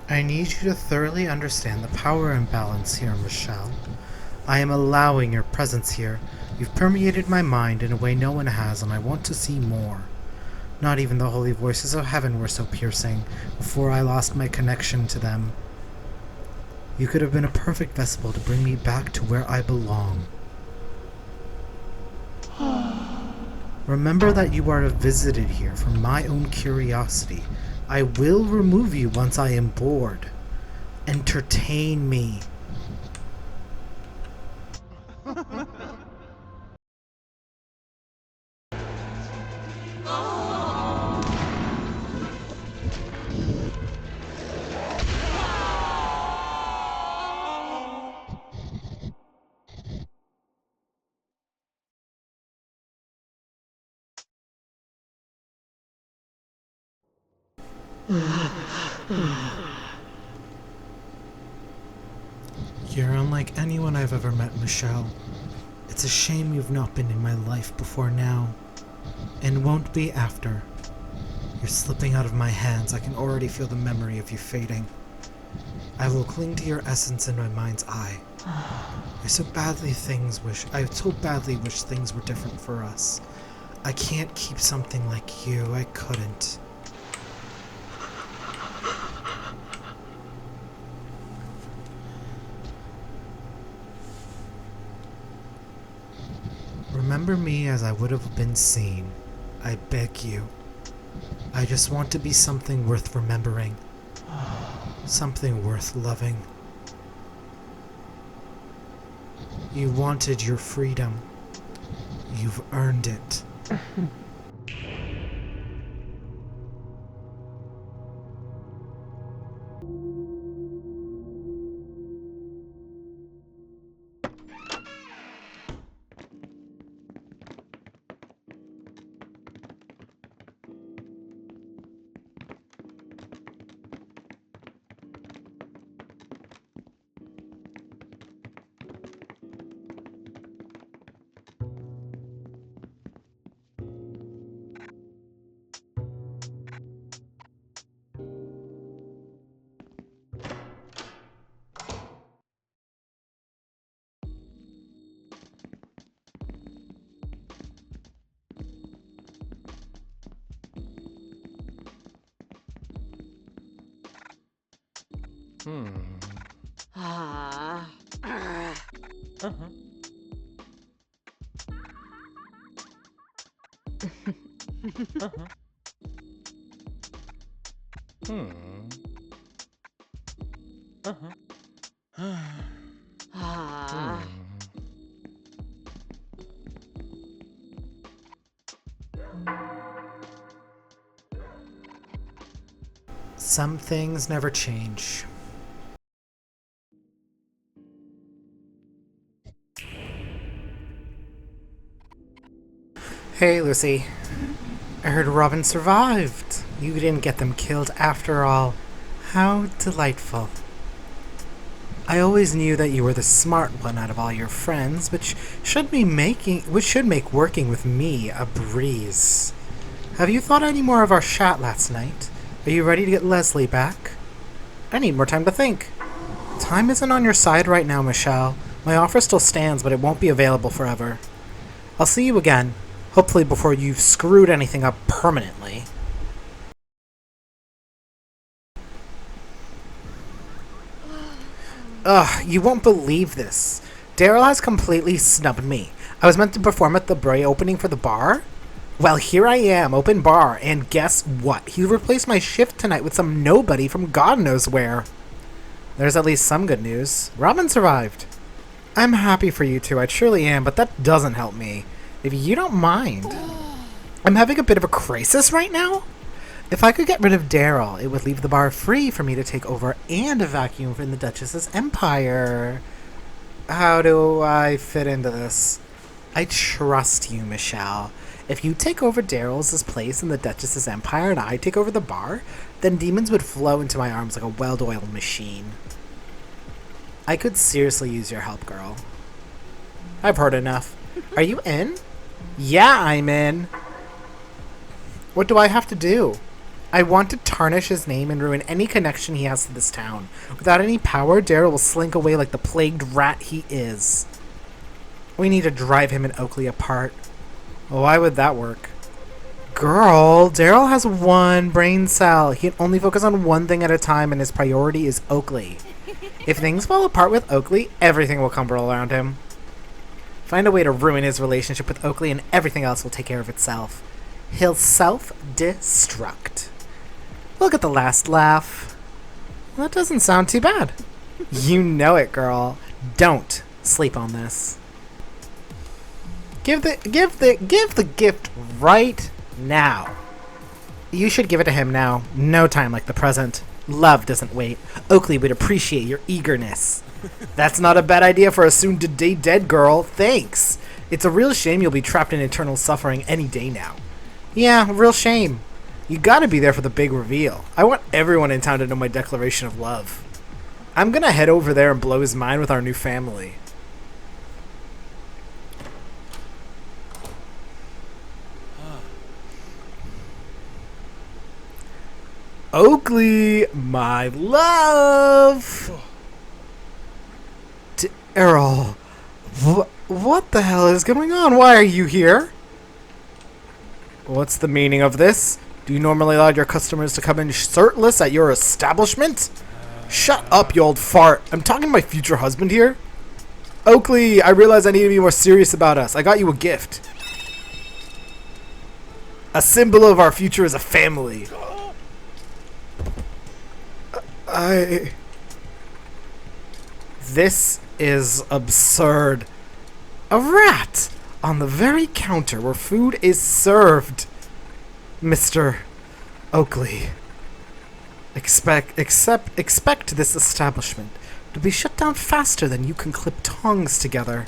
I need you to thoroughly understand the power imbalance here, Michelle. I am allowing your presence here. You've permeated my mind in a way no one has, and I want to see more. Not even the holy voices of heaven were so piercing before I lost my connection to them. You could have been a perfect vessel to bring me back to where I belong. Remember that you are visited here for my own curiosity. I will remove you once I am bored. Entertain me. You're unlike anyone I've ever met, Michelle. It's a shame you've not been in my life before now, and won't be after. You're slipping out of my hands. I can already feel the memory of you fading. I will cling to your essence in my mind's eye. I so badly wish things were different for us. I can't keep something like you. I couldn't. Remember me as I would have been seen. I beg you. I just want to be something worth remembering. Something worth loving. You wanted your freedom. You've earned it. Some things never change. Hey, Lucy. I heard Robin survived. You didn't get them killed after all. How delightful. I always knew that you were the smart one out of all your friends, which should make working with me a breeze. Have you thought any more of our chat last night? Are you ready to get Leslie back? I need more time to think. Time isn't on your side right now, Michelle. My offer still stands, but it won't be available forever. I'll see you again, hopefully before you've screwed anything up permanently. Ugh, you won't believe this. Daryl has completely snubbed me. I was meant to perform at the Bray opening for the bar. Well, here I am, open bar, and guess what? He replaced my shift tonight with some nobody from God knows where. There's at least some good news. Robin survived. I'm happy for you two, I truly am, but that doesn't help me. If you don't mind. I'm having a bit of a crisis right now. If I could get rid of Daryl, it would leave the bar free for me to take over and vacuum in the Duchess's empire. How do I fit into this? I trust you, Michelle. If you take over Daryl's place in the Duchess's empire and I take over the bar, then demons would flow into my arms like a well-oiled machine. I could seriously use your help, girl. I've heard enough. Are you in? Yeah, I'm in. What do I have to do? I want to tarnish his name and ruin any connection he has to this town. Without any power, Daryl will slink away like the plagued rat he is. We need to drive him and Oakley apart. Why would that work? Girl, Daryl has one brain cell. He can only focus on one thing at a time, and his priority is Oakley. If things fall apart with Oakley, everything will crumble around him. Find a way to ruin his relationship with Oakley, and everything else will take care of itself. He'll self-destruct. Look at the last laugh. That doesn't sound too bad. You know it, girl. Don't sleep on this. Give the gift right now. You should give it to him now. No time like the present. Love doesn't wait. Oakley would appreciate your eagerness. That's not a bad idea for a soon-to-be dead girl. Thanks. It's a real shame you'll be trapped in eternal suffering any day now. Yeah, real shame. You gotta be there for the big reveal. I want everyone in town to know my declaration of love. I'm gonna head over there and blow his mind with our new family. Oakley, my love! Errol, what the hell is going on? Why are you here? What's the meaning of this? Do you normally allow your customers to come in shirtless at your establishment? Shut up, you old fart. I'm talking to my future husband here. Oakley, I realize I need to be more serious about us. I got you a gift. A symbol of our future as a family. This is absurd. A rat on the very counter where food is served. Mr. Oakley. Expect this establishment to be shut down faster than you can clip tongs together.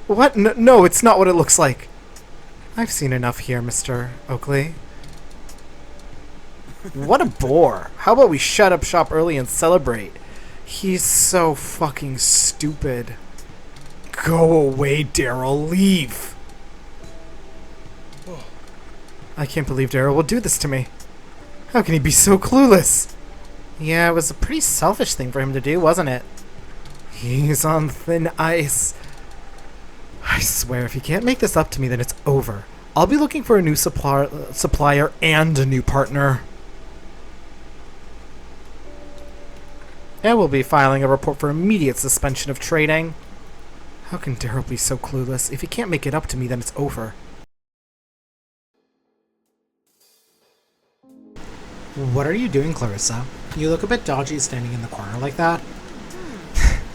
What? No, it's not what it looks like. I've seen enough here, Mr. Oakley. What a bore. How about we shut up shop early and celebrate? He's so fucking stupid. Go away, Daryl. Leave. I can't believe Daryl will do this to me. How can he be so clueless? Yeah, it was a pretty selfish thing for him to do, wasn't it? He's on thin ice. I swear, if he can't make this up to me, then it's over. I'll be looking for a new supplier and a new partner. And we'll be filing a report for immediate suspension of trading. How can Daryl be so clueless? If he can't make it up to me, then it's over. What are you doing, Clarissa? You look a bit dodgy standing in the corner like that.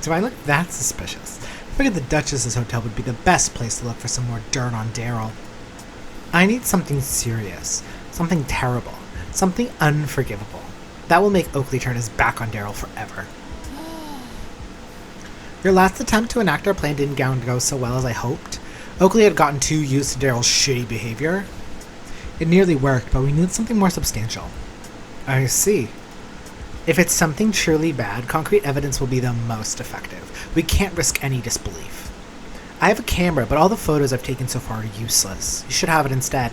Do I look that suspicious? I figured the Duchess's hotel would be the best place to look for some more dirt on Daryl. I need something serious, something terrible, something unforgivable. That will make Oakley turn his back on Daryl forever. Your last attempt to enact our plan didn't go so well as I hoped. Oakley had gotten too used to Daryl's shitty behavior. It nearly worked, but we needed something more substantial. I see. If it's something truly bad, concrete evidence will be the most effective. We can't risk any disbelief. I have a camera, but all the photos I've taken so far are useless. You should have it instead.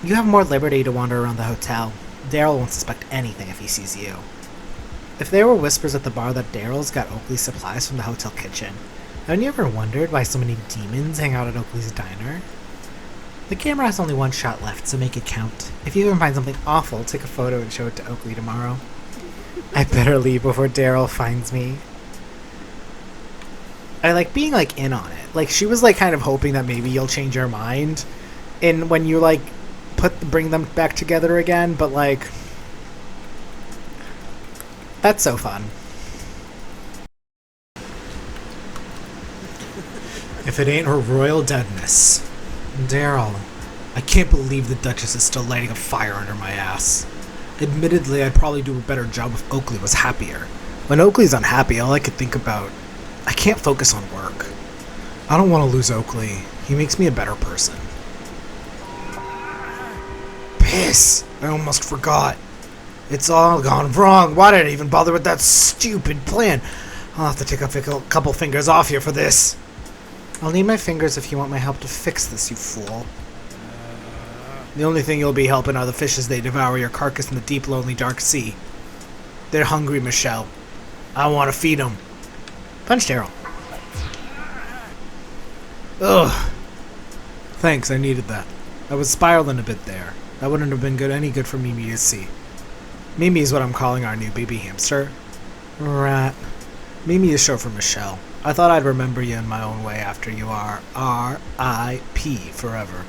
You have more liberty to wander around the hotel. Daryl won't suspect anything if he sees you. If there were whispers at the bar that Daryl's got Oakley's supplies from the hotel kitchen, haven't you ever wondered why so many demons hang out at Oakley's diner? The camera has only one shot left, so make it count. If you even find something awful, take a photo and show it to Oakley tomorrow. I better leave before Daryl finds me. I like being like in on it. Like she was like kind of hoping that maybe you'll change your mind, and when you like bring them back together again. But like, that's so fun. If it ain't her royal deadness. Daryl, I can't believe the Duchess is still lighting a fire under my ass. Admittedly, I'd probably do a better job if Oakley was happier. When Oakley's unhappy, all I could think about... I can't focus on work. I don't want to lose Oakley. He makes me a better person. Piss! I almost forgot. It's all gone wrong. Why did I even bother with that stupid plan? I'll have to take a couple fingers off here for this. I'll need my fingers if you want my help to fix this, you fool. The only thing you'll be helping are the fishes they devour your carcass in the deep, lonely, dark sea. They're hungry, Michelle. I want to feed them. Punch Daryl. Ugh. Thanks, I needed that. I was spiraling a bit there. That wouldn't have been any good for Mimi to see. Mimi is what I'm calling our new baby hamster. Rat. Mimi is short for Michelle. I thought I'd remember you in my own way after you are R.I.P. forever.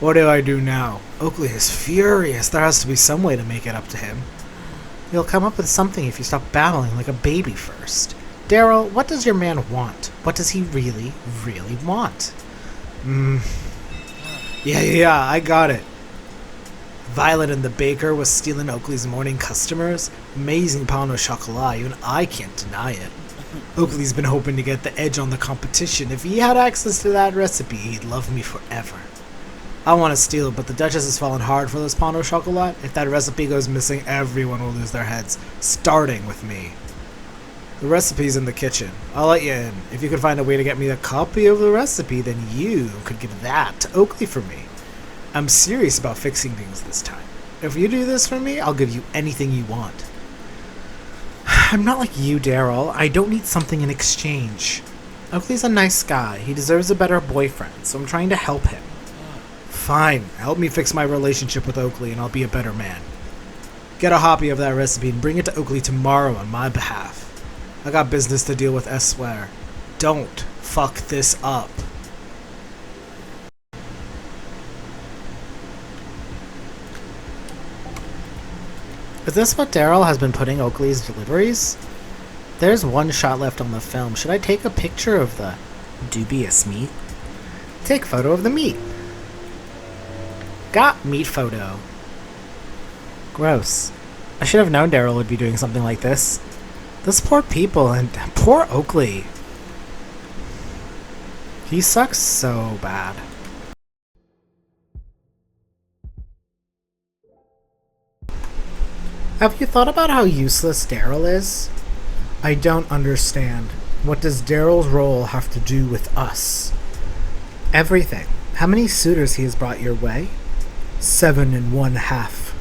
What do I do now? Oakley is furious. There has to be some way to make it up to him. You'll come up with something if you stop babbling like a baby first. Daryl, what does your man want? What does he really, really want? Yeah, I got it. Violet and the baker was stealing Oakley's morning customers. Amazing pain au chocolat, even I can't deny it. Oakley's been hoping to get the edge on the competition. If he had access to that recipe, he'd love me forever. I want to steal it, but the Duchess has fallen hard for this pain au chocolat. If that recipe goes missing, everyone will lose their heads, starting with me. The recipe's in the kitchen. I'll let you in. If you could find a way to get me a copy of the recipe, then you could give that to Oakley for me. I'm serious about fixing things this time. If you do this for me, I'll give you anything you want. I'm not like you, Daryl. I don't need something in exchange. Oakley's a nice guy. He deserves a better boyfriend, so I'm trying to help him. Fine. Help me fix my relationship with Oakley and I'll be a better man. Get a copy of that recipe and bring it to Oakley tomorrow on my behalf. I got business to deal with elsewhere. Don't fuck this up. Is this what Daryl has been putting Oakley's deliveries? There's one shot left on the film. Should I take a picture of the dubious meat? Take photo of the meat. Got meat photo. Gross. I should have known Daryl would be doing something like this. Those poor people and poor Oakley. He sucks so bad. Have you thought about how useless Daryl is? I don't understand. What does Daryl's role have to do with us? Everything. How many suitors he has brought your way? 7 1/2.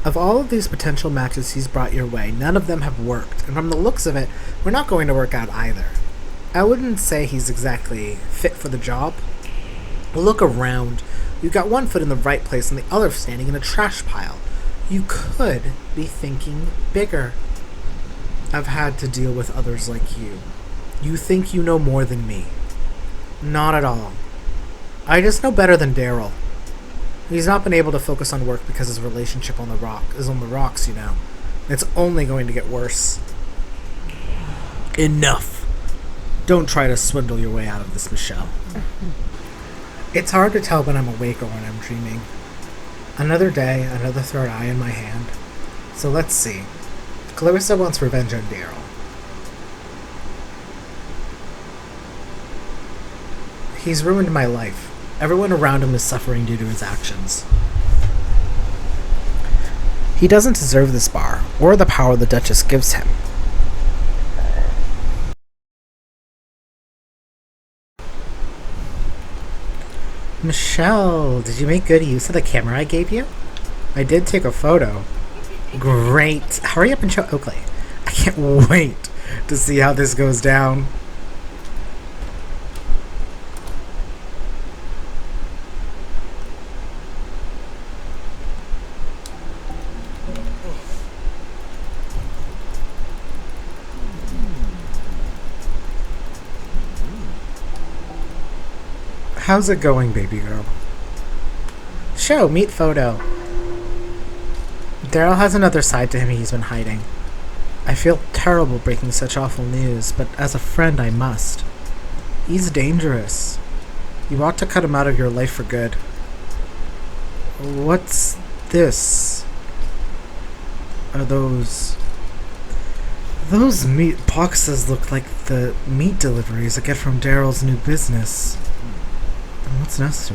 Of all of these potential matches he's brought your way, none of them have worked. And from the looks of it, we're not going to work out either. I wouldn't say he's exactly fit for the job. Look around. You've got one foot in the right place and the other standing in a trash pile. You could be thinking bigger. I've had to deal with others like you. You think you know more than me. Not at all. I just know better than Daryl. He's not been able to focus on work because his relationship is on the rocks, you know. It's only going to get worse. Enough. Don't try to swindle your way out of this, Michelle. It's hard to tell when I'm awake or when I'm dreaming. Another day, another third eye in my hand. So let's see. Clarissa wants revenge on Daryl. He's ruined my life. Everyone around him is suffering due to his actions. He doesn't deserve this bar, or the power the Duchess gives him. Michelle, did you make good use of the camera I gave you? I did take a photo. Great. Hurry up and show Oakley. I can't wait to see how this goes down. How's it going, baby girl? Show, meet photo. Daryl has another side to him he's been hiding. I feel terrible breaking such awful news, but as a friend I must. He's dangerous. You ought to cut him out of your life for good. What's this? Are those meat boxes look like the meat deliveries I get from Daryl's new business. What's next to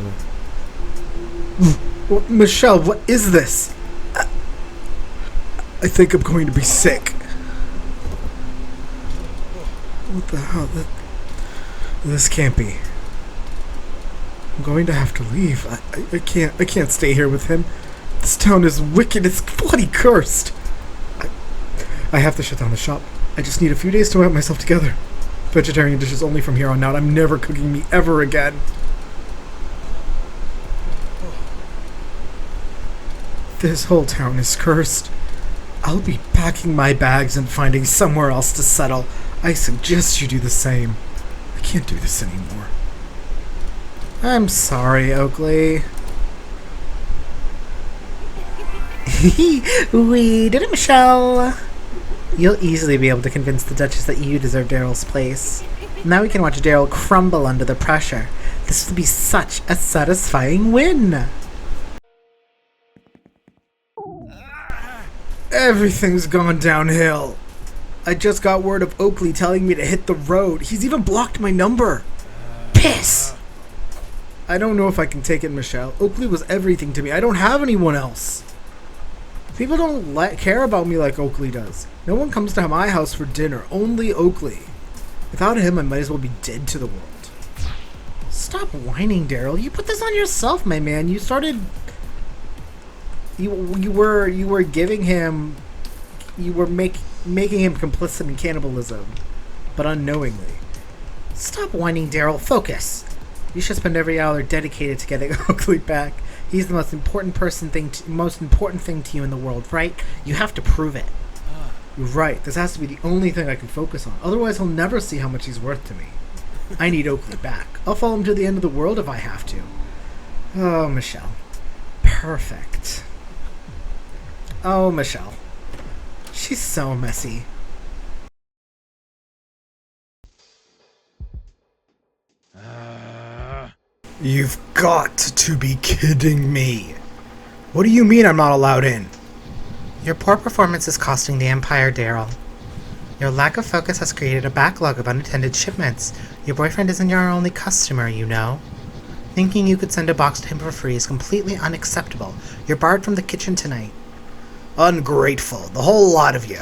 it? Michelle, what is this? I think I'm going to be sick. What the hell? This can't be. I'm going to have to leave. I can't stay here with him. This town is wicked. It's bloody cursed. I have to shut down the shop. I just need a few days to get myself together. Vegetarian dishes only from here on out. I'm never cooking meat ever again. This whole town is cursed. I'll be packing my bags and finding somewhere else to settle. I suggest you do the same. I can't do this anymore. I'm sorry, Oakley. We did it, Michelle. You'll easily be able to convince the Duchess that you deserve Daryl's place. Now we can watch Daryl crumble under the pressure. This will be such a satisfying win. Everything's gone downhill. I just got word of Oakley telling me to hit the road. He's even blocked my number. Piss! I don't know if I can take it, Michelle. Oakley was everything to me. I don't have anyone else. People don't care about me like Oakley does. No one comes to my house for dinner. Only Oakley. Without him, I might as well be dead to the world. Stop whining, Daryl. You put this on yourself, my man. You started... You were giving him You were making him complicit in cannibalism, but unknowingly. Stop whining, Daryl. Focus. You should spend every hour dedicated to getting Oakley back. He's the most important thing to you in the world, right? You have to prove it. You're right. This has to be the only thing I can focus on. Otherwise, he'll never see how much he's worth to me. I need Oakley back. I'll follow him to the end of the world if I have to. Oh, Michelle. Perfect. Oh, Michelle. She's so messy. You've got to be kidding me. What do you mean I'm not allowed in? Your poor performance is costing the Empire, Daryl. Your lack of focus has created a backlog of unattended shipments. Your boyfriend isn't your only customer, you know. Thinking you could send a box to him for free is completely unacceptable. You're barred from the kitchen tonight. Ungrateful, the whole lot of you.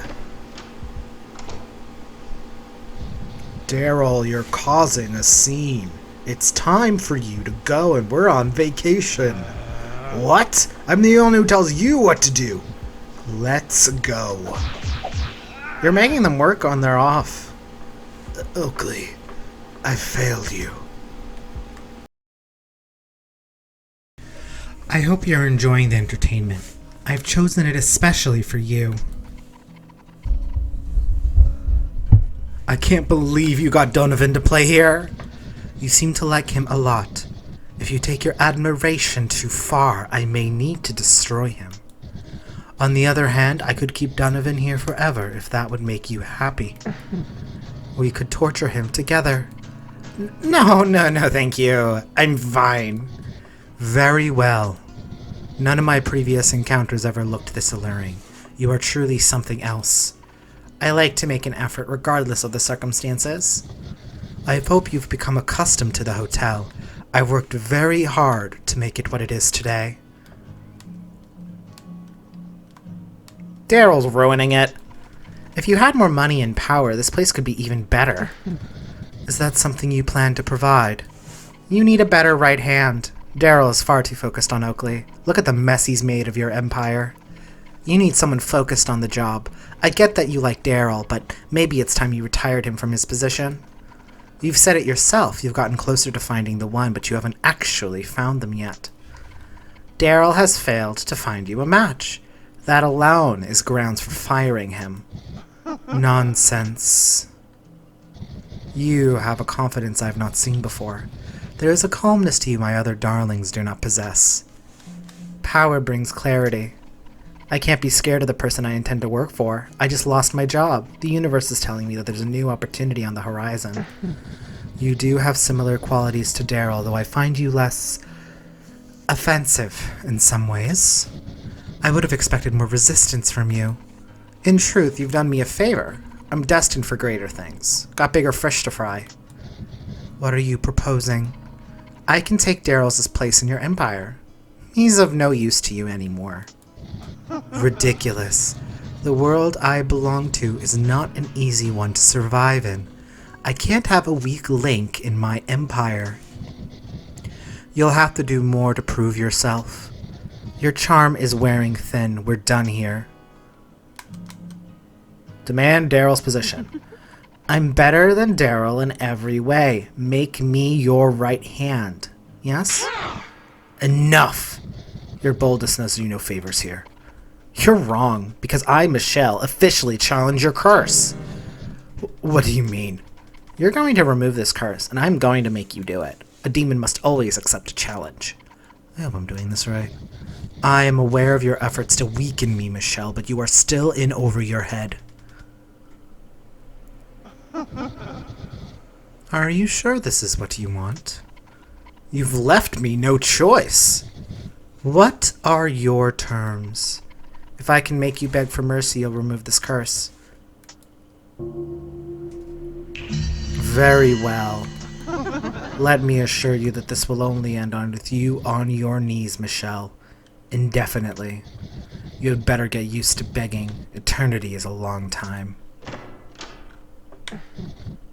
Daryl, you're causing a scene. It's time for you to go and we're on vacation. What? I'm the one who tells you what to do. Let's go. You're making them work on their off. Oakley, I failed you. I hope you're enjoying the entertainment. I've chosen it especially for you. I can't believe you got Donovan to play here. You seem to like him a lot. If you take your admiration too far, I may need to destroy him. On the other hand, I could keep Donovan here forever if that would make you happy. We could torture him together. No, thank you. I'm fine. Very well. None of my previous encounters ever looked this alluring. You are truly something else. I like to make an effort regardless of the circumstances. I hope you've become accustomed to the hotel. I worked very hard to make it what it is today. Daryl's ruining it. If you had more money and power, this place could be even better. Is that something you plan to provide? You need a better right hand. Daryl is far too focused on Oakley. Look at the mess he's made of your empire. You need someone focused on the job. I get that you like Daryl, but maybe it's time you retired him from his position. You've said it yourself. You've gotten closer to finding the one, but you haven't actually found them yet. Daryl has failed to find you a match. That alone is grounds for firing him. Nonsense. You have a confidence I've not seen before. There is a calmness to you my other darlings do not possess. Power brings clarity. I can't be scared of the person I intend to work for. I just lost my job. The universe is telling me that there's a new opportunity on the horizon. You do have similar qualities to Daryl, though I find you less offensive in some ways. I would have expected more resistance from you. In truth, you've done me a favor. I'm destined for greater things. Got bigger fish to fry. What are you proposing? I can take Daryl's place in your empire. He's of no use to you anymore. Ridiculous. The world I belong to is not an easy one to survive in. I can't have a weak link in my empire. You'll have to do more to prove yourself. Your charm is wearing thin. We're done here. Demand Daryl's position. I'm better than Daryl in every way. Make me your right hand. Yes? Enough! Your boldness does you no favors here. You're wrong, because I, Michelle, officially challenge your curse. What do you mean? You're going to remove this curse, and I'm going to make you do it. A demon must always accept a challenge. I hope I'm doing this right. I am aware of your efforts to weaken me, Michelle, but you are still in over your head. Are you sure this is what you want? You've left me no choice. What are your terms? If I can make you beg for mercy, you'll remove this curse. Very well. Let me assure you that this will only end on with you on your knees, Michelle. Indefinitely. You'd better get used to begging. Eternity is a long time.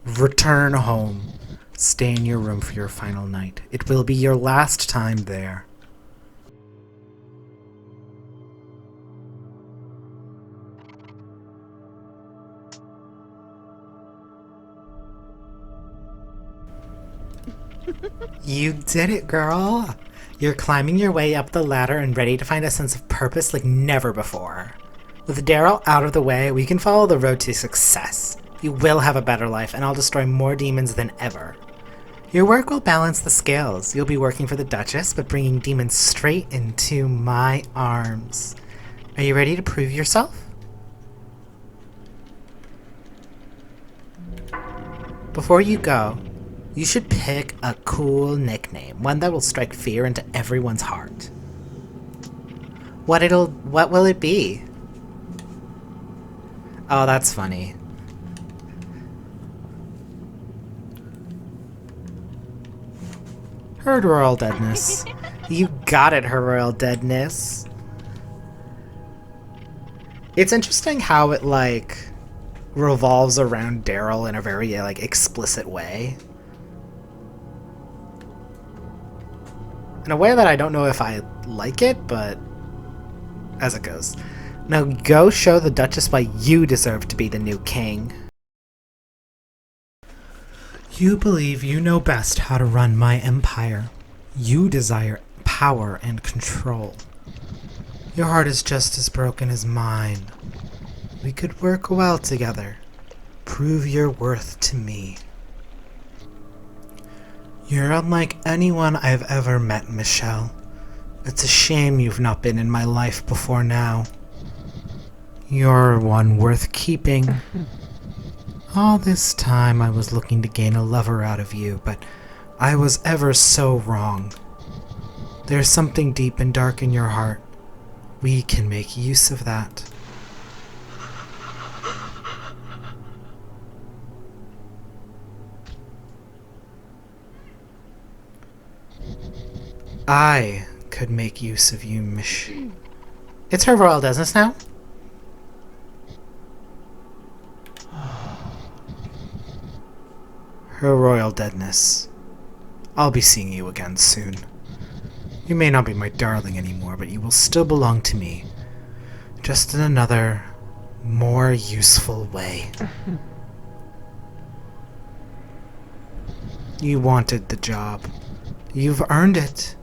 Return home. Stay in your room for your final night. It will be your last time there. You did it, girl. You're climbing your way up the ladder and ready to find a sense of purpose like never before. With Daryl out of the way, we can follow the road to success. You will have a better life, and I'll destroy more demons than ever. Your work will balance the scales. You'll be working for the Duchess, but bringing demons straight into my arms. Are you ready to prove yourself? Before you go, you should pick a cool nickname, one that will strike fear into everyone's heart. What will it be? Oh, that's funny. Her Royal Deadness. You got it, Her Royal Deadness. It's interesting how it, like, revolves around Daryl in a very, like, explicit way. In a way that I don't know if I like it, but as it goes. Now go show the Duchess why you deserve to be the new king. You believe you know best how to run my empire. You desire power and control. Your heart is just as broken as mine. We could work well together. Prove your worth to me. You're unlike anyone I've ever met, Michelle. It's a shame you've not been in my life before now. You're one worth keeping. All this time I was looking to gain a lover out of you, but I was ever so wrong. There's something deep and dark in your heart. We can make use of that. I could make use of you, Mish. It's Her Royal Deadness now? Her Royal Deadness. I'll be seeing you again soon. You may not be my darling anymore, but you will still belong to me. Just in another, more useful way. You wanted the job. You've earned it.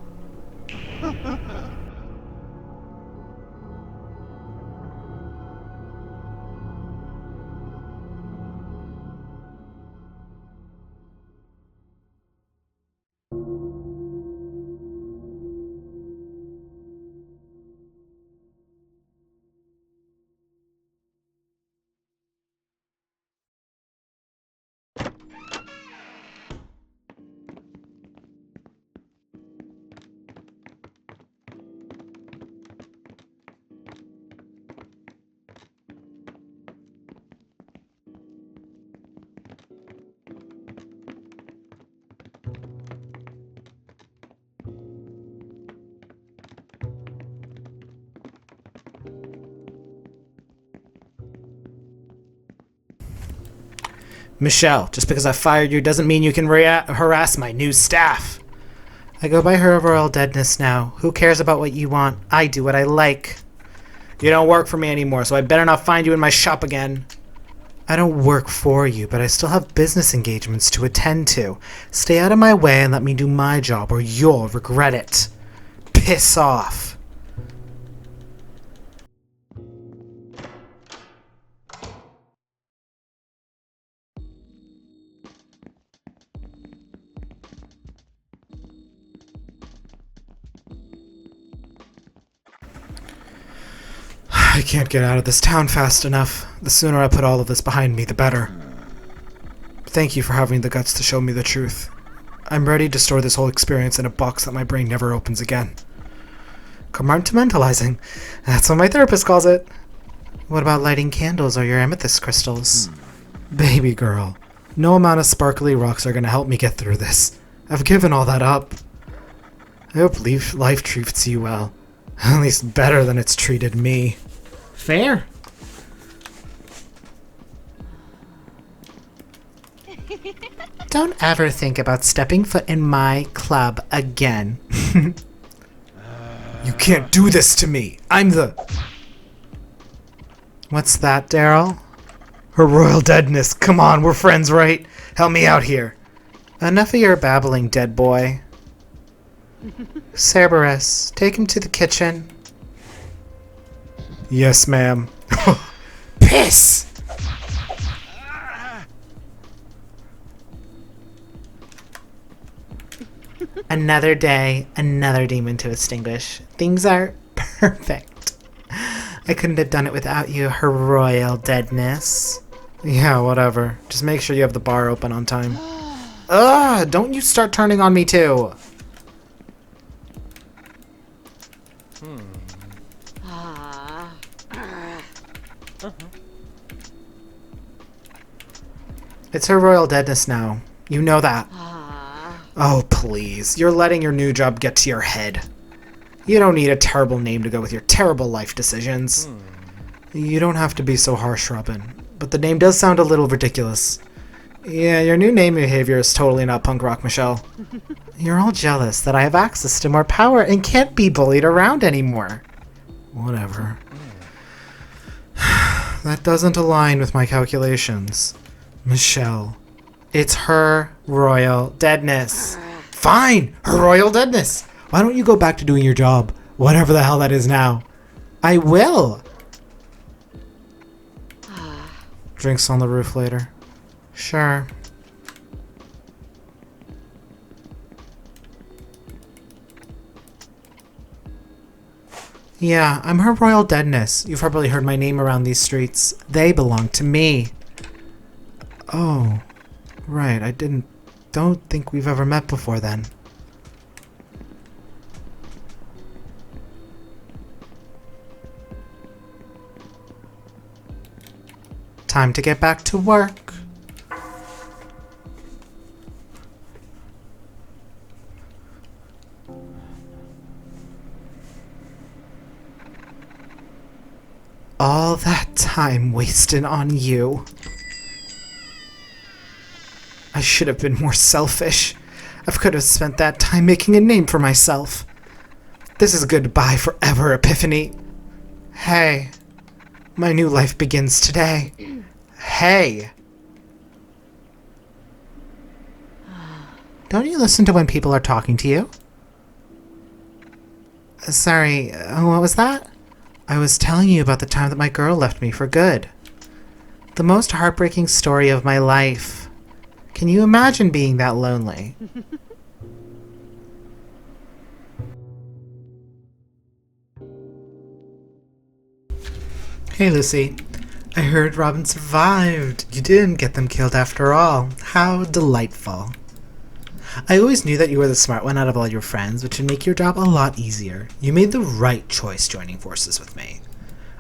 Michelle, just because I fired you doesn't mean you can harass my new staff. I go by Her Royal Deadness now. Who cares about what you want? I do what I like. You don't work for me anymore, so I better not find you in my shop again. I don't work for you, but I still have business engagements to attend to. Stay out of my way and let me do my job, or you'll regret it. Piss off. I can't get out of this town fast enough. The sooner I put all of this behind me, the better. Thank you for having the guts to show me the truth. I'm ready to store this whole experience in a box that my brain never opens again. Compartmentalizing. That's what my therapist calls it. What about lighting candles or your amethyst crystals? Baby girl, no amount of sparkly rocks are going to help me get through this. I've given all that up. I hope life treats you well. At least better than it's treated me. Fair. Don't ever think about stepping foot in my club again. You can't do this to me. I'm the... What's that, Daryl? Her Royal Deadness. Come on, we're friends, right? Help me out here. Enough of your babbling, dead boy. Cerberus, take him to the kitchen. Yes, ma'am. Piss! Another day, another demon to extinguish. Things are perfect. I couldn't have done it without you, her royal deadness. Yeah, whatever. Just make sure you have the bar open on time. Ugh, don't you start turning on me too. It's her royal deadness now. You know that. Oh, please. You're letting your new job get to your head. You don't need a terrible name to go with your terrible life decisions. You don't have to be so harsh, Robin. But the name does sound a little ridiculous. Yeah, your new name behavior is totally not punk rock, Michelle. You're all jealous that I have access to more power and can't be bullied around anymore. Whatever. That doesn't align with my calculations. Michelle. It's her royal deadness. Fine, her royal deadness. Why don't you go back to doing your job? Whatever the hell that is now. I will. Drinks on the roof later. Sure. Yeah, I'm her royal deadness. You've probably heard my name around these streets. They belong to me. Oh, right. Don't think we've ever met before then. Time to get back to work. All that time wasted on you. I should have been more selfish. I could have spent that time making a name for myself. This is goodbye forever, Epiphany. Hey, my new life begins today. Hey. Don't you listen to when people are talking to you? Sorry, what was that? I was telling you about the time that my girl left me for good. The most heartbreaking story of my life. Can you imagine being that lonely? Hey, Lucy. I heard Robin survived. You didn't get them killed after all. How delightful. I always knew that you were the smart one out of all your friends, which would make your job a lot easier. You made the right choice joining forces with me.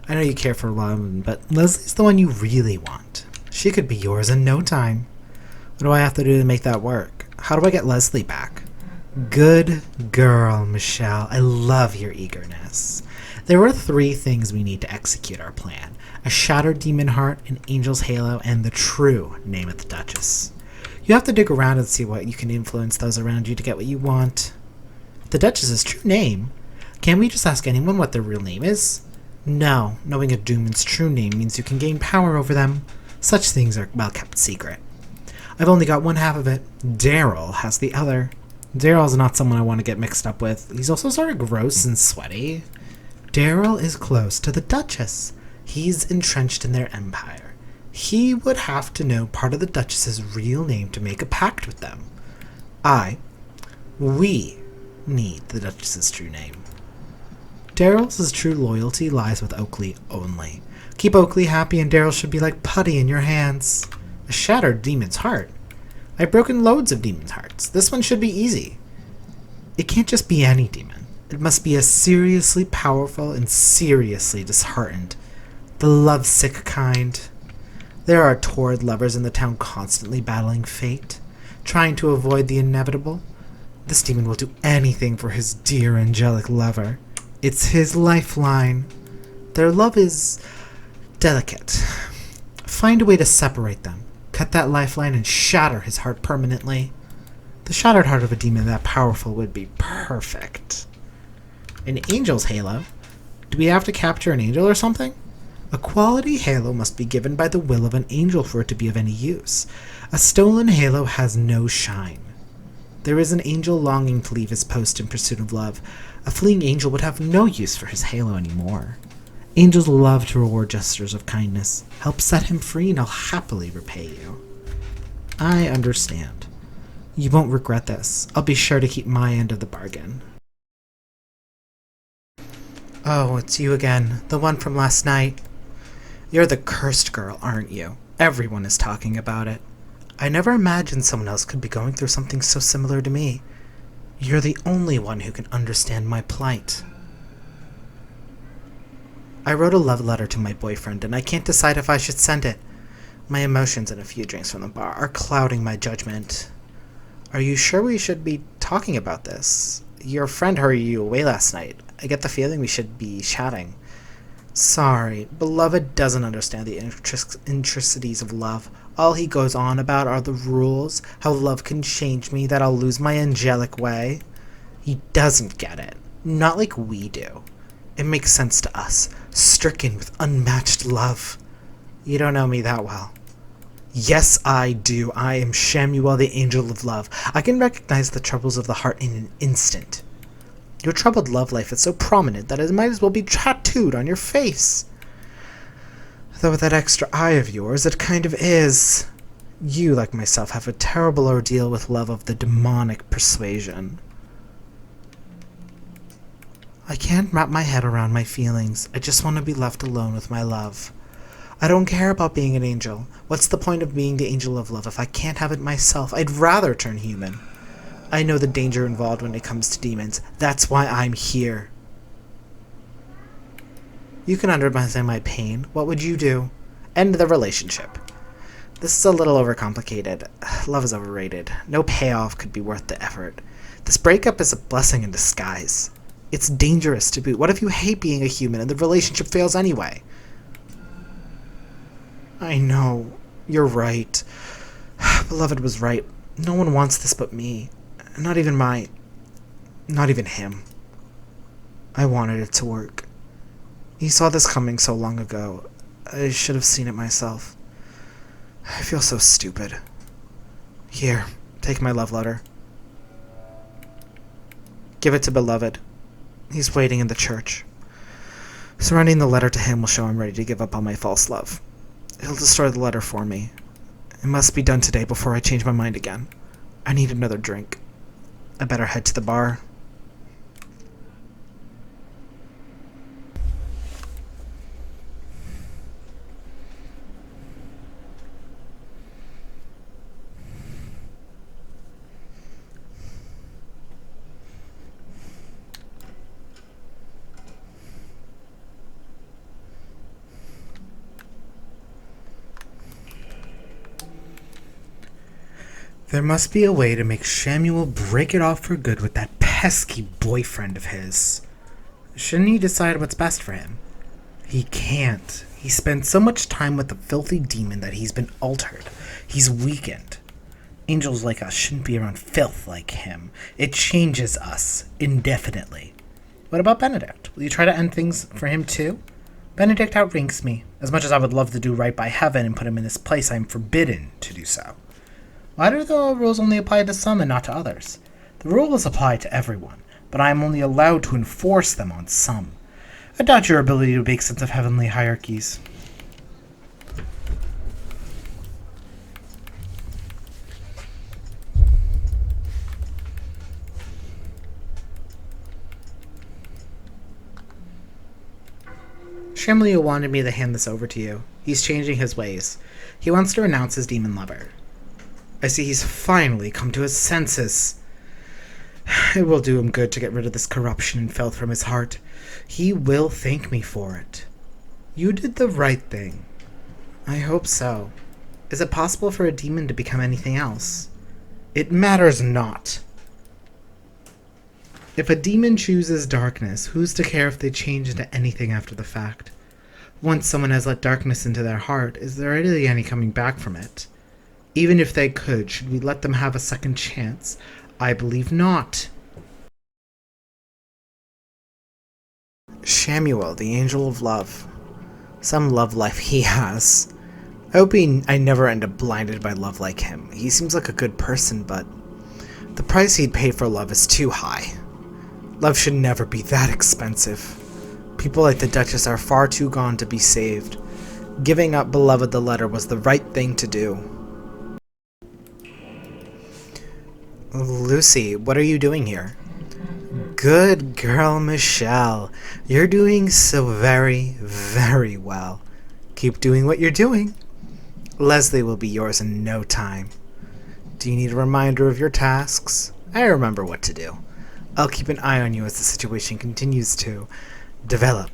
I know you care for Robin, but Leslie's the one you really want. She could be yours in no time. What do I have to do to make that work? How do I get Leslie back? Good girl, Michelle. I love your eagerness. There are 3 things we need to execute our plan. A shattered demon heart, an angel's halo, and the true name of the Duchess. You have to dig around and see what you can influence those around you to get what you want. The Duchess's true name? Can't we just ask anyone what their real name is? No, knowing a demon's true name means you can gain power over them. Such things are well kept secret. I've only got one half of it. Daryl has the other. Daryl's not someone I want to get mixed up with. He's also sort of gross and sweaty. Daryl is close to the Duchess. He's entrenched in their empire. He would have to know part of the Duchess's real name to make a pact with them. We need the Duchess's true name. Daryl's true loyalty lies with Oakley only. Keep Oakley happy and Daryl should be like putty in your hands. A shattered demon's heart. I've broken loads of demons' hearts. This one should be easy. It can't just be any demon. It must be a seriously powerful and seriously disheartened. The lovesick kind. There are torrid lovers in the town constantly battling fate, trying to avoid the inevitable. This demon will do anything for his dear angelic lover. It's his lifeline. Their love is delicate. Find a way to separate them. Cut that lifeline and shatter his heart permanently. The shattered heart of a demon that powerful would be perfect. An angel's halo? Do we have to capture an angel or something? A quality halo must be given by the will of an angel for it to be of any use. A stolen halo has no shine. There is an angel longing to leave his post in pursuit of love. A fleeing angel would have no use for his halo anymore. Angels love to reward gestures of kindness. Help set him free and I'll happily repay you. I understand. You won't regret this. I'll be sure to keep my end of the bargain. Oh, it's you again. The one from last night. You're the cursed girl, aren't you? Everyone is talking about it. I never imagined someone else could be going through something so similar to me. You're the only one who can understand my plight. I wrote a love letter to my boyfriend, and I can't decide if I should send it. My emotions and a few drinks from the bar are clouding my judgment. Are you sure we should be talking about this? Your friend hurried you away last night. I get the feeling we should be chatting. Sorry, beloved doesn't understand the intricacies of love. All he goes on about are the rules, how love can change me, that I'll lose my angelic way. He doesn't get it. Not like we do. It makes sense to us, stricken with unmatched love. You don't know me that well. Yes, I do. I am Shamuel, the angel of love. I can recognize the troubles of the heart in an instant. Your troubled love life is so prominent that it might as well be tattooed on your face. Though with that extra eye of yours, it kind of is. You, like myself, have a terrible ordeal with love of the demonic persuasion. I can't wrap my head around my feelings. I just want to be left alone with my love. I don't care about being an angel. What's the point of being the angel of love if I can't have it myself? I'd rather turn human. I know the danger involved when it comes to demons. That's why I'm here. You can understand my pain. What would you do? End the relationship. This is a little overcomplicated. Love is overrated. No payoff could be worth the effort. This breakup is a blessing in disguise. It's dangerous to boot. What if you hate being a human and the relationship fails anyway? I know. You're right. Beloved was right. No one wants this but me. Not even him. I wanted it to work. He saw this coming so long ago. I should have seen it myself. I feel so stupid. Here, take my love letter. Give it to Beloved. He's waiting in the church. Surrendering the letter to him will show I'm ready to give up on my false love. He'll destroy the letter for me. It must be done today before I change my mind again. I need another drink. I better head to the bar. There must be a way to make Shamuel break it off for good with that pesky boyfriend of his. Shouldn't he decide what's best for him? He can't. He spent so much time with the filthy demon that he's been altered. He's weakened. Angels like us shouldn't be around filth like him. It changes us indefinitely. What about Benedict? Will you try to end things for him too? Benedict outranks me. As much as I would love to do right by heaven and put him in his place, I am forbidden to do so. Why do the rules only apply to some and not to others? The rules apply to everyone, but I am only allowed to enforce them on some. I doubt your ability to make sense of heavenly hierarchies. Shamuel wanted me to hand this over to you. He's changing his ways. He wants to renounce his demon lover. I see he's finally come to his senses. It will do him good to get rid of this corruption and filth from his heart. He will thank me for it. You did the right thing. I hope so. Is it possible for a demon to become anything else? It matters not. If a demon chooses darkness, who's to care if they change into anything after the fact? Once someone has let darkness into their heart, is there really any coming back from it? Even if they could, should we let them have a second chance? I believe not. Shamuel, the angel of love. Some love life he has. I hope I never end up blinded by love like him. He seems like a good person, but The price he'd pay for love is too high. Love should never be that expensive. People like the Duchess are far too gone to be saved. Giving up Beloved the letter was the right thing to do. Lucy, what are you doing here? Good girl, Michelle. You're doing so very, very well. Keep doing what you're doing. Leslie will be yours in no time. Do you need a reminder of your tasks? I remember what to do. I'll keep an eye on you as the situation continues to develop.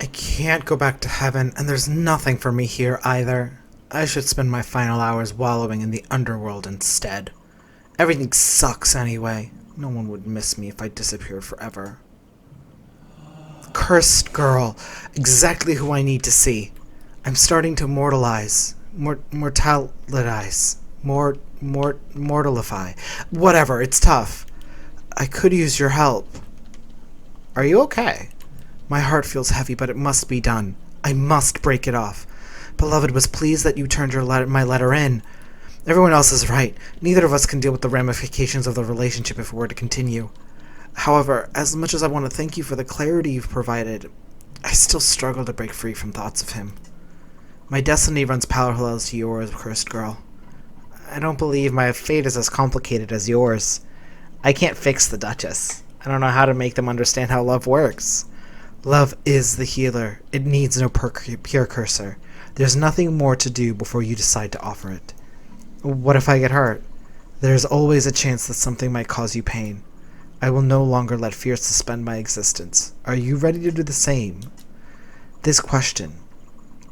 I can't go back to heaven, and there's nothing for me here either. I should spend my final hours wallowing in the underworld instead. Everything sucks anyway. No one would miss me if I disappeared forever. Cursed girl. Exactly who I need to see. I'm starting to mortalify. Whatever, it's tough. I could use your help. Are you okay? My heart feels heavy, but it must be done. I must break it off. Beloved was pleased that you turned my letter in. Everyone else is right. Neither of us can deal with the ramifications of the relationship if it were to continue. However, as much as I want to thank you for the clarity you've provided, I still struggle to break free from thoughts of him. My destiny runs parallel to yours, cursed girl. I don't believe my fate is as complicated as yours. I can't fix the Duchess. I don't know how to make them understand how love works. Love is the healer. It needs no precursor. There's nothing more to do before you decide to offer it. What if I get hurt? There's always a chance that something might cause you pain. I will no longer let fear suspend my existence. Are you ready to do the same? This question.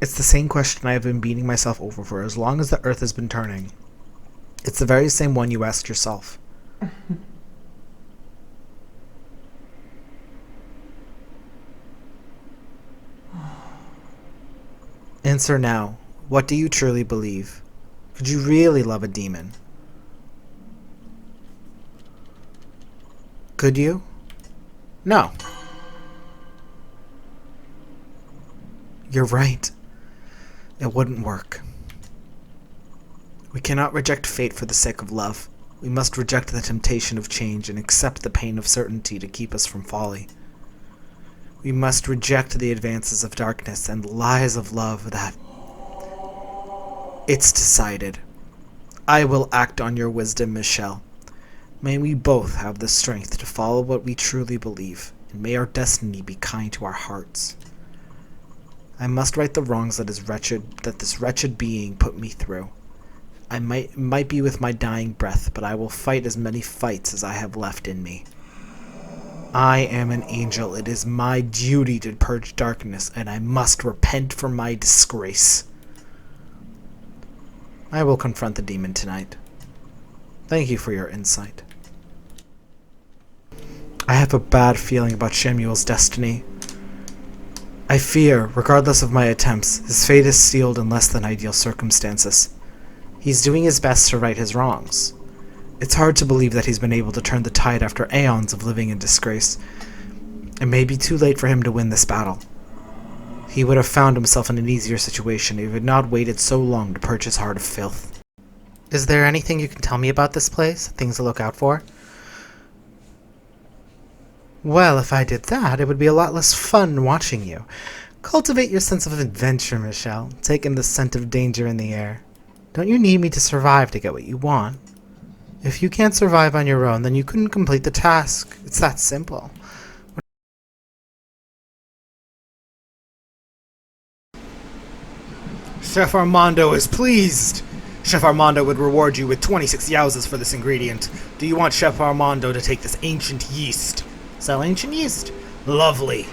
It's the same question I have been beating myself over for as long as the earth has been turning. It's the very same one you asked yourself. Answer now. What do you truly believe? Could you really love a demon? Could you? No. You're right. It wouldn't work. We cannot reject fate for the sake of love. We must reject the temptation of change and accept the pain of certainty to keep us from folly. We must reject the advances of darkness and lies of love that... It's decided. I will act on your wisdom, Michelle. May we both have the strength to follow what we truly believe, and may our destiny be kind to our hearts. I must right the wrongs that this wretched being put me through. I might be with my dying breath, but I will fight as many fights as I have left in me. I am an angel. It is my duty to purge darkness, and I must repent for my disgrace. I will confront the demon tonight. Thank you for your insight. I have a bad feeling about Shemuel's destiny. I fear, regardless of my attempts, his fate is sealed in less than ideal circumstances. He's doing his best to right his wrongs. It's hard to believe that he's been able to turn the tide after aeons of living in disgrace. It may be too late for him to win this battle. He would have found himself in an easier situation if he had not waited so long to purge his heart of filth. Is there anything you can tell me about this place? Things to look out for? Well, if I did that, it would be a lot less fun watching you. Cultivate your sense of adventure, Michelle. Take in the scent of danger in the air. Don't you need me to survive to get what you want? If you can't survive on your own, then you couldn't complete the task. It's that simple. Chef Armando is pleased. Chef Armando would reward you with 26 yauzas for this ingredient. Do you want Chef Armando to take this ancient yeast? Sell ancient yeast? Lovely.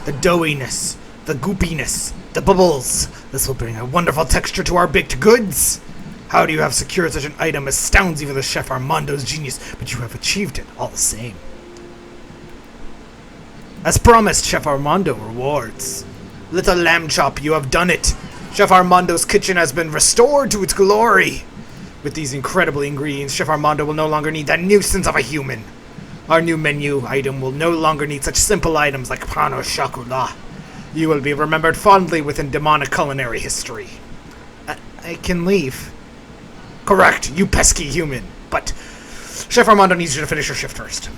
The doughiness, the goopiness, the bubbles. This will bring a wonderful texture to our baked goods. How do you have secured such an item astounds even the Chef Armando's genius, but you have achieved it all the same. As promised, Chef Armando rewards. Little lamb chop, you have done it. Chef Armando's kitchen has been restored to its glory. With these incredible ingredients, Chef Armando will no longer need that nuisance of a human. Our new menu item will no longer need such simple items like pan au chocolat. You will be remembered fondly within demonic culinary history. I can leave. Correct, you pesky human. But Chef Armando needs you to finish your shift first.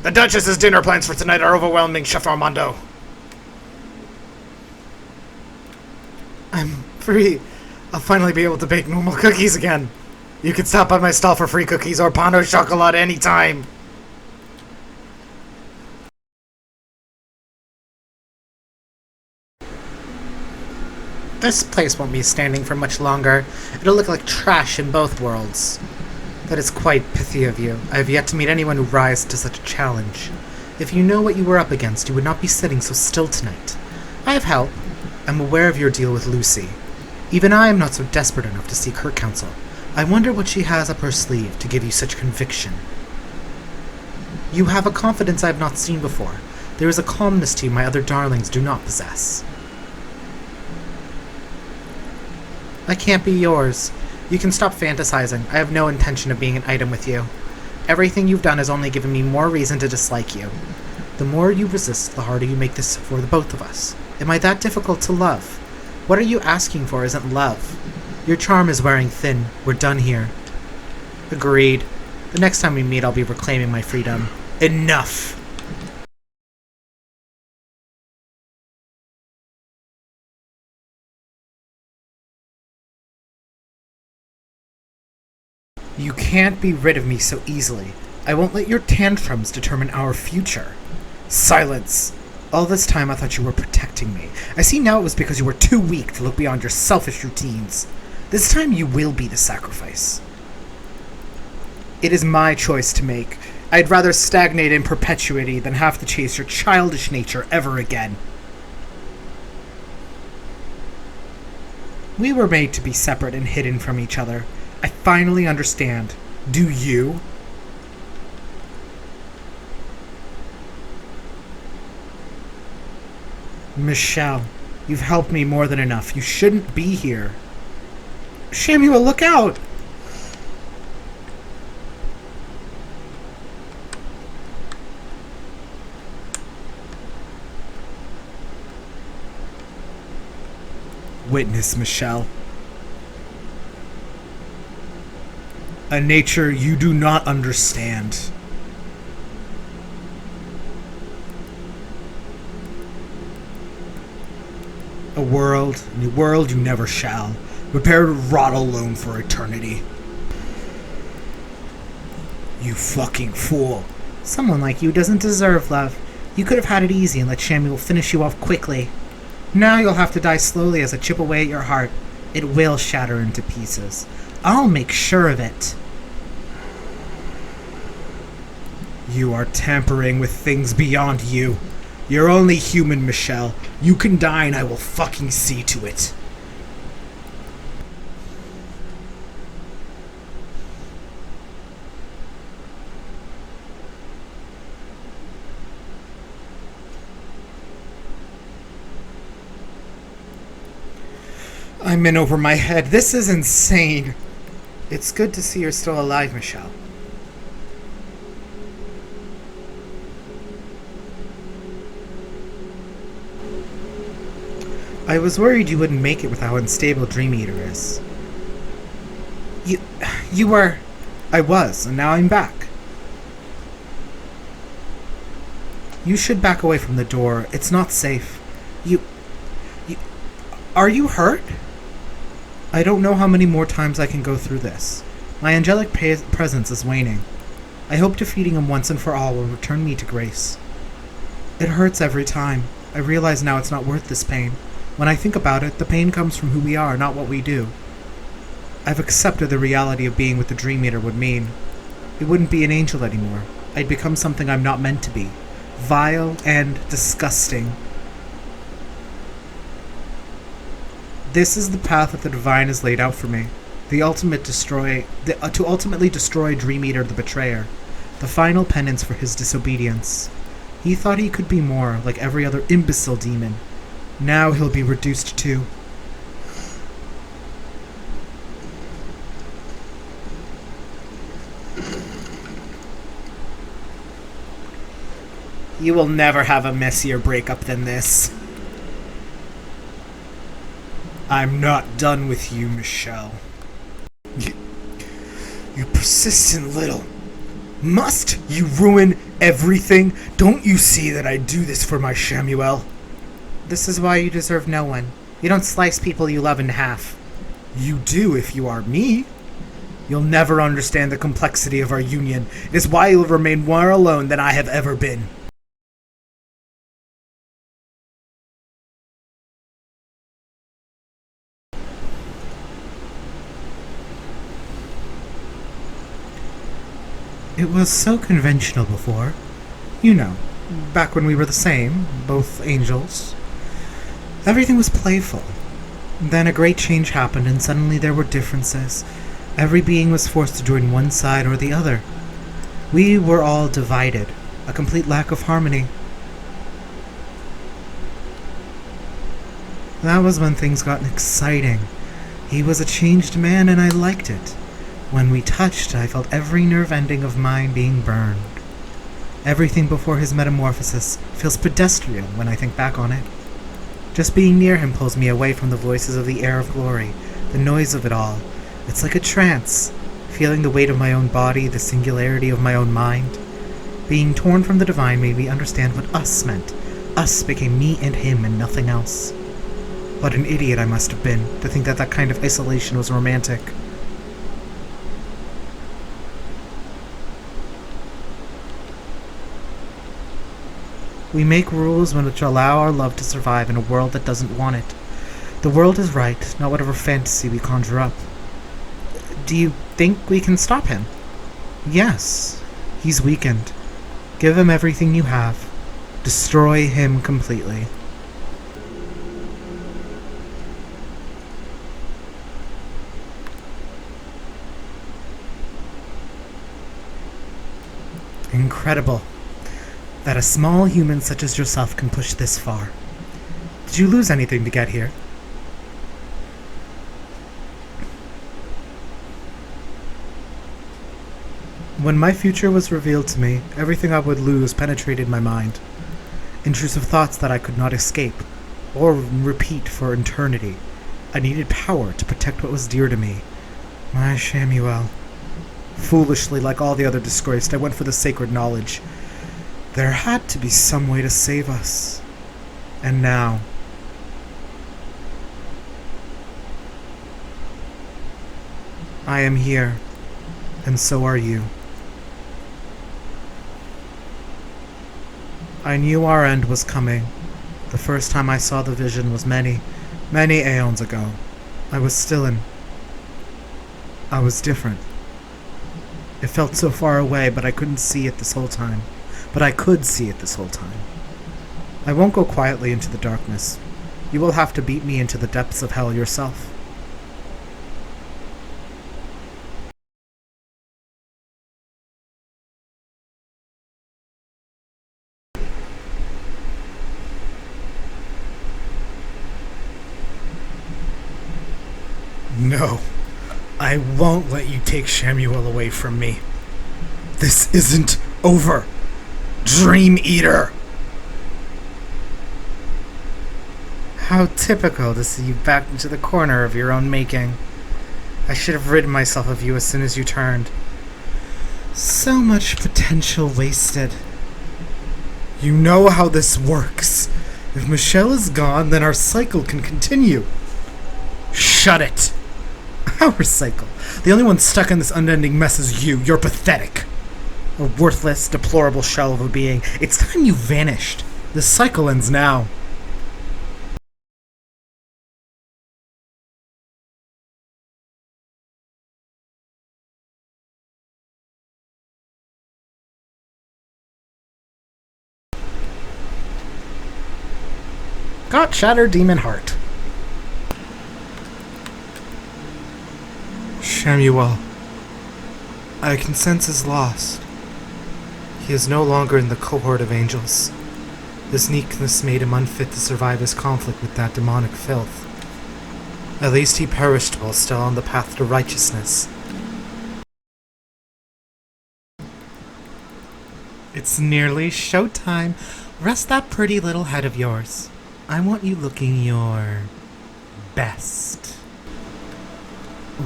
The Duchess's dinner plans for tonight are overwhelming, Chef Armando. I'm free. I'll finally be able to bake normal cookies again. You can stop by my stall for free cookies or pan au chocolat anytime. This place won't be standing for much longer. It'll look like trash in both worlds. That is quite pithy of you. I have yet to meet anyone who rises to such a challenge. If you know what you were up against, you would not be sitting so still tonight. I have help. I'm aware of your deal with Lucy. Even I am not so desperate enough to seek her counsel. I wonder what she has up her sleeve to give you such conviction. You have a confidence I have not seen before. There is a calmness to you my other darlings do not possess. I can't be yours. You can stop fantasizing. I have no intention of being an item with you. Everything you've done has only given me more reason to dislike you. The more you resist, the harder you make this for the both of us. Am I that difficult to love? What are you asking for isn't love. Your charm is wearing thin. We're done here. Agreed. The next time we meet, I'll be reclaiming my freedom. Enough! You can't be rid of me so easily. I won't let your tantrums determine our future. Silence! All this time I thought you were protecting me. I see now it was because you were too weak to look beyond your selfish routines. This time you will be the sacrifice. It is my choice to make. I'd rather stagnate in perpetuity than have to chase your childish nature ever again. We were made to be separate and hidden from each other. I finally understand. Do you? Michelle, you've helped me more than enough. You shouldn't be here. Samuel, look out! Witness, Michelle. A nature you do not understand. A world you never shall. Prepare to rot alone for eternity. You fucking fool. Someone like you doesn't deserve love. You could have had it easy and let Samuel finish you off quickly. Now you'll have to die slowly as I chip away at your heart. It will shatter into pieces. I'll make sure of it. You are tampering with things beyond you. You're only human, Michelle. You can die and I will fucking see to it. I'm in over my head. This is insane. It's good to see you're still alive, Michelle. I was worried you wouldn't make it with how unstable Dream Eater is. You were... I was, and now I'm back. You should back away from the door. It's not safe. You... Are you hurt? I don't know how many more times I can go through this. My angelic presence is waning. I hope defeating him once and for all will return me to grace. It hurts every time. I realize now it's not worth this pain. When I think about it, the pain comes from who we are, not what we do. I've accepted the reality of being what the Dream Eater would mean. It wouldn't be an angel anymore. I'd become something I'm not meant to be. Vile and disgusting. This is the path that the Divine has laid out for me. To ultimately destroy Dream Eater the Betrayer. The final penance for his disobedience. He thought he could be more, like every other imbecile demon. Now he'll be reduced to... You will never have a messier breakup than this. I'm not done with you, Michelle. You, you persistent little... Must you ruin everything? Don't you see that I do this for my Shamuel? This is why you deserve no one. You don't slice people you love in half. You do if you are me. You'll never understand the complexity of our union. It is why you'll remain more alone than I have ever been. It was so conventional before. You know, back when we were the same, both angels. Everything was playful. Then a great change happened, and suddenly there were differences. Every being was forced to join one side or the other. We were all divided, a complete lack of harmony. That was when things got exciting. He was a changed man, and I liked it. When we touched, I felt every nerve ending of mine being burned. Everything before his metamorphosis feels pedestrian when I think back on it. Just being near him pulls me away from the voices of the air of glory, the noise of it all. It's like a trance, feeling the weight of my own body, the singularity of my own mind. Being torn from the divine made me understand what us meant. Us became me and him and nothing else. What an idiot I must have been to think that that kind of isolation was romantic. We make rules which allow our love to survive in a world that doesn't want it. The world is right, not whatever fantasy we conjure up. Do you think we can stop him? Yes. He's weakened. Give him everything you have. Destroy him completely. Incredible that a small human such as yourself can push this far. Did you lose anything to get here? When my future was revealed to me, everything I would lose penetrated my mind. Intrusive thoughts that I could not escape, or repeat for eternity. I needed power to protect what was dear to me. My Shamuel. Foolishly, like all the other disgraced, I went for the sacred knowledge. There had to be some way to save us. And now... I am here, and so are you. I knew our end was coming. The first time I saw the vision was many, many aeons ago. I was I was different. It felt so far away, but I couldn't see it this whole time. But I could see it this whole time. I won't go quietly into the darkness. You will have to beat me into the depths of hell yourself. No, I won't let you take Shamuel away from me. This isn't over. Dream Eater! How typical to see you backed into the corner of your own making. I should have rid myself of you as soon as you turned. So much potential wasted. You know how this works. If Michelle is gone, then our cycle can continue. Shut it! Our cycle. The only one stuck in this unending mess is you. You're pathetic. A worthless, deplorable shell of a being. It's time you vanished. The cycle ends now. Got Shattered Demon Heart. Shamuel. I can sense his lost. He is no longer in the cohort of angels. His meekness made him unfit to survive his conflict with that demonic filth. At least he perished while still on the path to righteousness. It's nearly showtime. Rest that pretty little head of yours. I want you looking your best.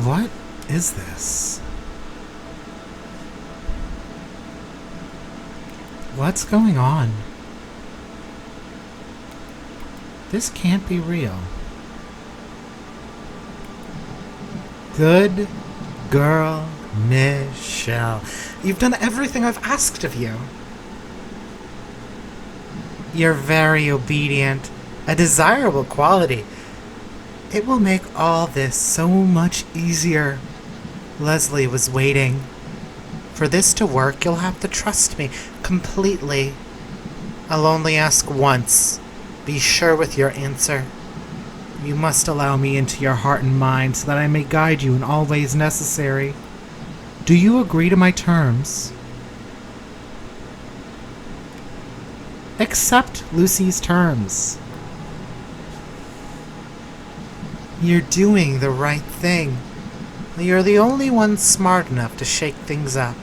What is this? What's going on? This can't be real. Good girl, Michelle. You've done everything I've asked of you. You're very obedient, a desirable quality. It will make all this so much easier. Leslie was waiting. For this to work, you'll have to trust me completely. I'll only ask once. Be sure with your answer. You must allow me into your heart and mind so that I may guide you in all ways necessary. Do you agree to my terms? Accept Lucy's terms. You're doing the right thing. You're the only one smart enough to shake things up.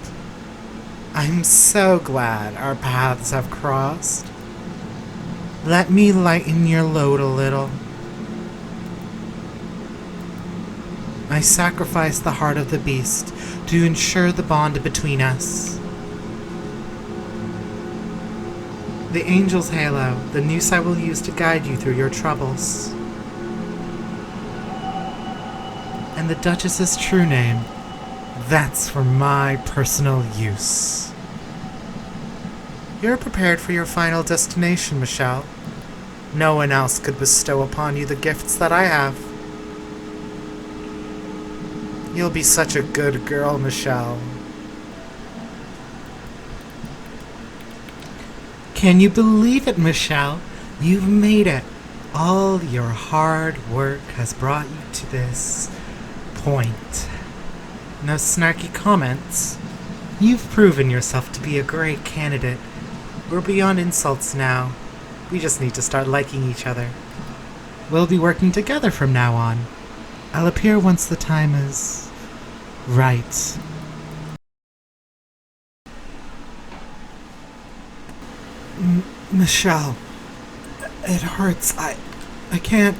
I'm so glad our paths have crossed. Let me lighten your load a little. I sacrificed the heart of the beast to ensure the bond between us. The angel's halo, the noose I will use to guide you through your troubles. And the Duchess's true name, that's for my personal use. You're prepared for your final destination, Michelle. No one else could bestow upon you the gifts that I have. You'll be such a good girl, Michelle. Can you believe it, Michelle? You've made it. All your hard work has brought you to this point. No snarky comments. You've proven yourself to be a great candidate. We're beyond insults now. We just need to start liking each other. We'll be working together from now on. I'll appear once the time is right. Michelle, it hurts. I can't.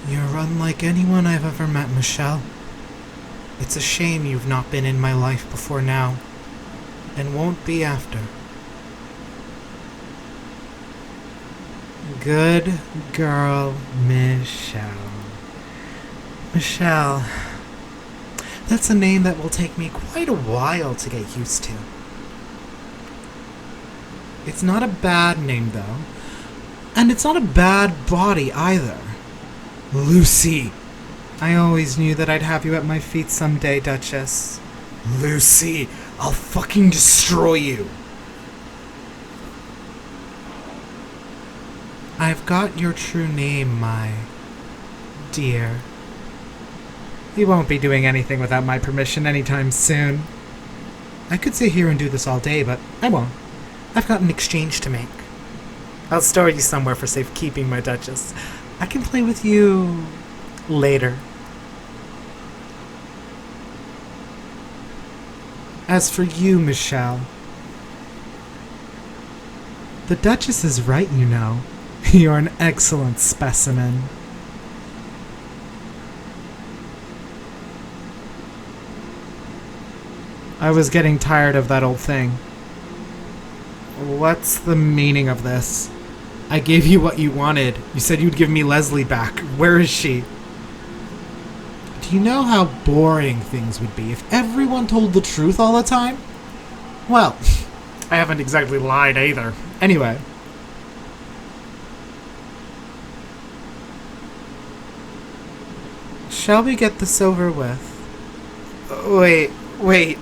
You're unlike anyone I've ever met, Michelle. It's a shame you've not been in my life before now, and won't be after. Good girl, Michelle. Michelle. That's a name that will take me quite a while to get used to. It's not a bad name, though. And it's not a bad body, either. Lucy. I always knew that I'd have you at my feet someday, Duchess. Lucy, I'll fucking destroy you. I've got your true name, my dear. You won't be doing anything without my permission anytime soon. I could sit here and do this all day, but I won't. I've got an exchange to make. I'll store you somewhere for safekeeping, my Duchess. I can play with you later. As for you, Michelle, the Duchess is right, you know. You're an excellent specimen. I was getting tired of that old thing. What's the meaning of this? I gave you what you wanted. You said you'd give me Leslie back. Where is she? Do you know how boring things would be if everyone told the truth all the time? Well, I haven't exactly lied either. Anyway. Shall we get this over with? Wait.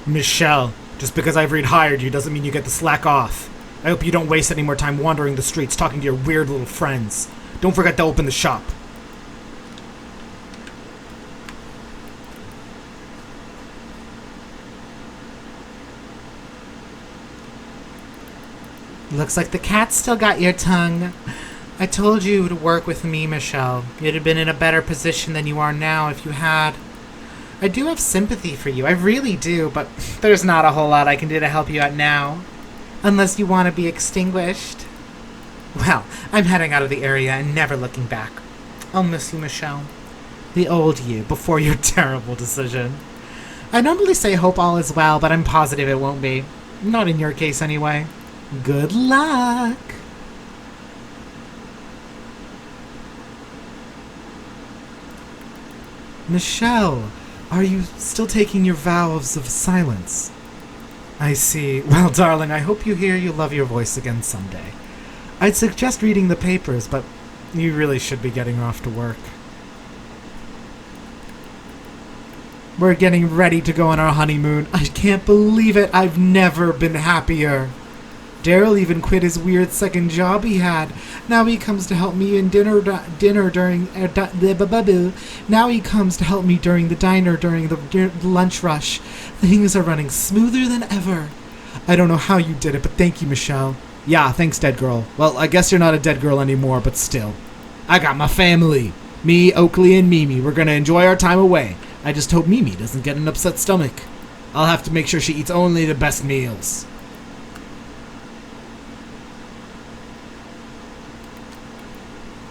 Michelle, just because I've rehired you doesn't mean you get to slack off. I hope you don't waste any more time wandering the streets talking to your weird little friends. Don't forget to open the shop. Looks like the cat still got your tongue. I told you to work with me, Michelle. You'd have been in a better position than you are now if you had. I do have sympathy for you, I really do, but there's not a whole lot I can do to help you out now. Unless you want to be extinguished. Well, I'm heading out of the area and never looking back. I'll miss you, Michelle. The old you, before your terrible decision. I normally say hope all is well, but I'm positive it won't be. Not in your case, anyway. Good luck! Michelle, are you still taking your vows of silence? I see. Well, darling, I hope you love your voice again someday. I'd suggest reading the papers, but you really should be getting off to work. We're getting ready to go on our honeymoon. I can't believe it. I've never been happier. Daryl even quit his weird second job he had. Now he comes to help me in dinner during now he comes to help me during the diner during the lunch rush. Things are running smoother than ever. I don't know how you did it, but thank you, Michelle. Yeah, thanks, dead girl. Well, I guess you're not a dead girl anymore, but still. I got my family. Me, Oakley, and Mimi. We're gonna enjoy our time away. I just hope Mimi doesn't get an upset stomach. I'll have to make sure she eats only the best meals.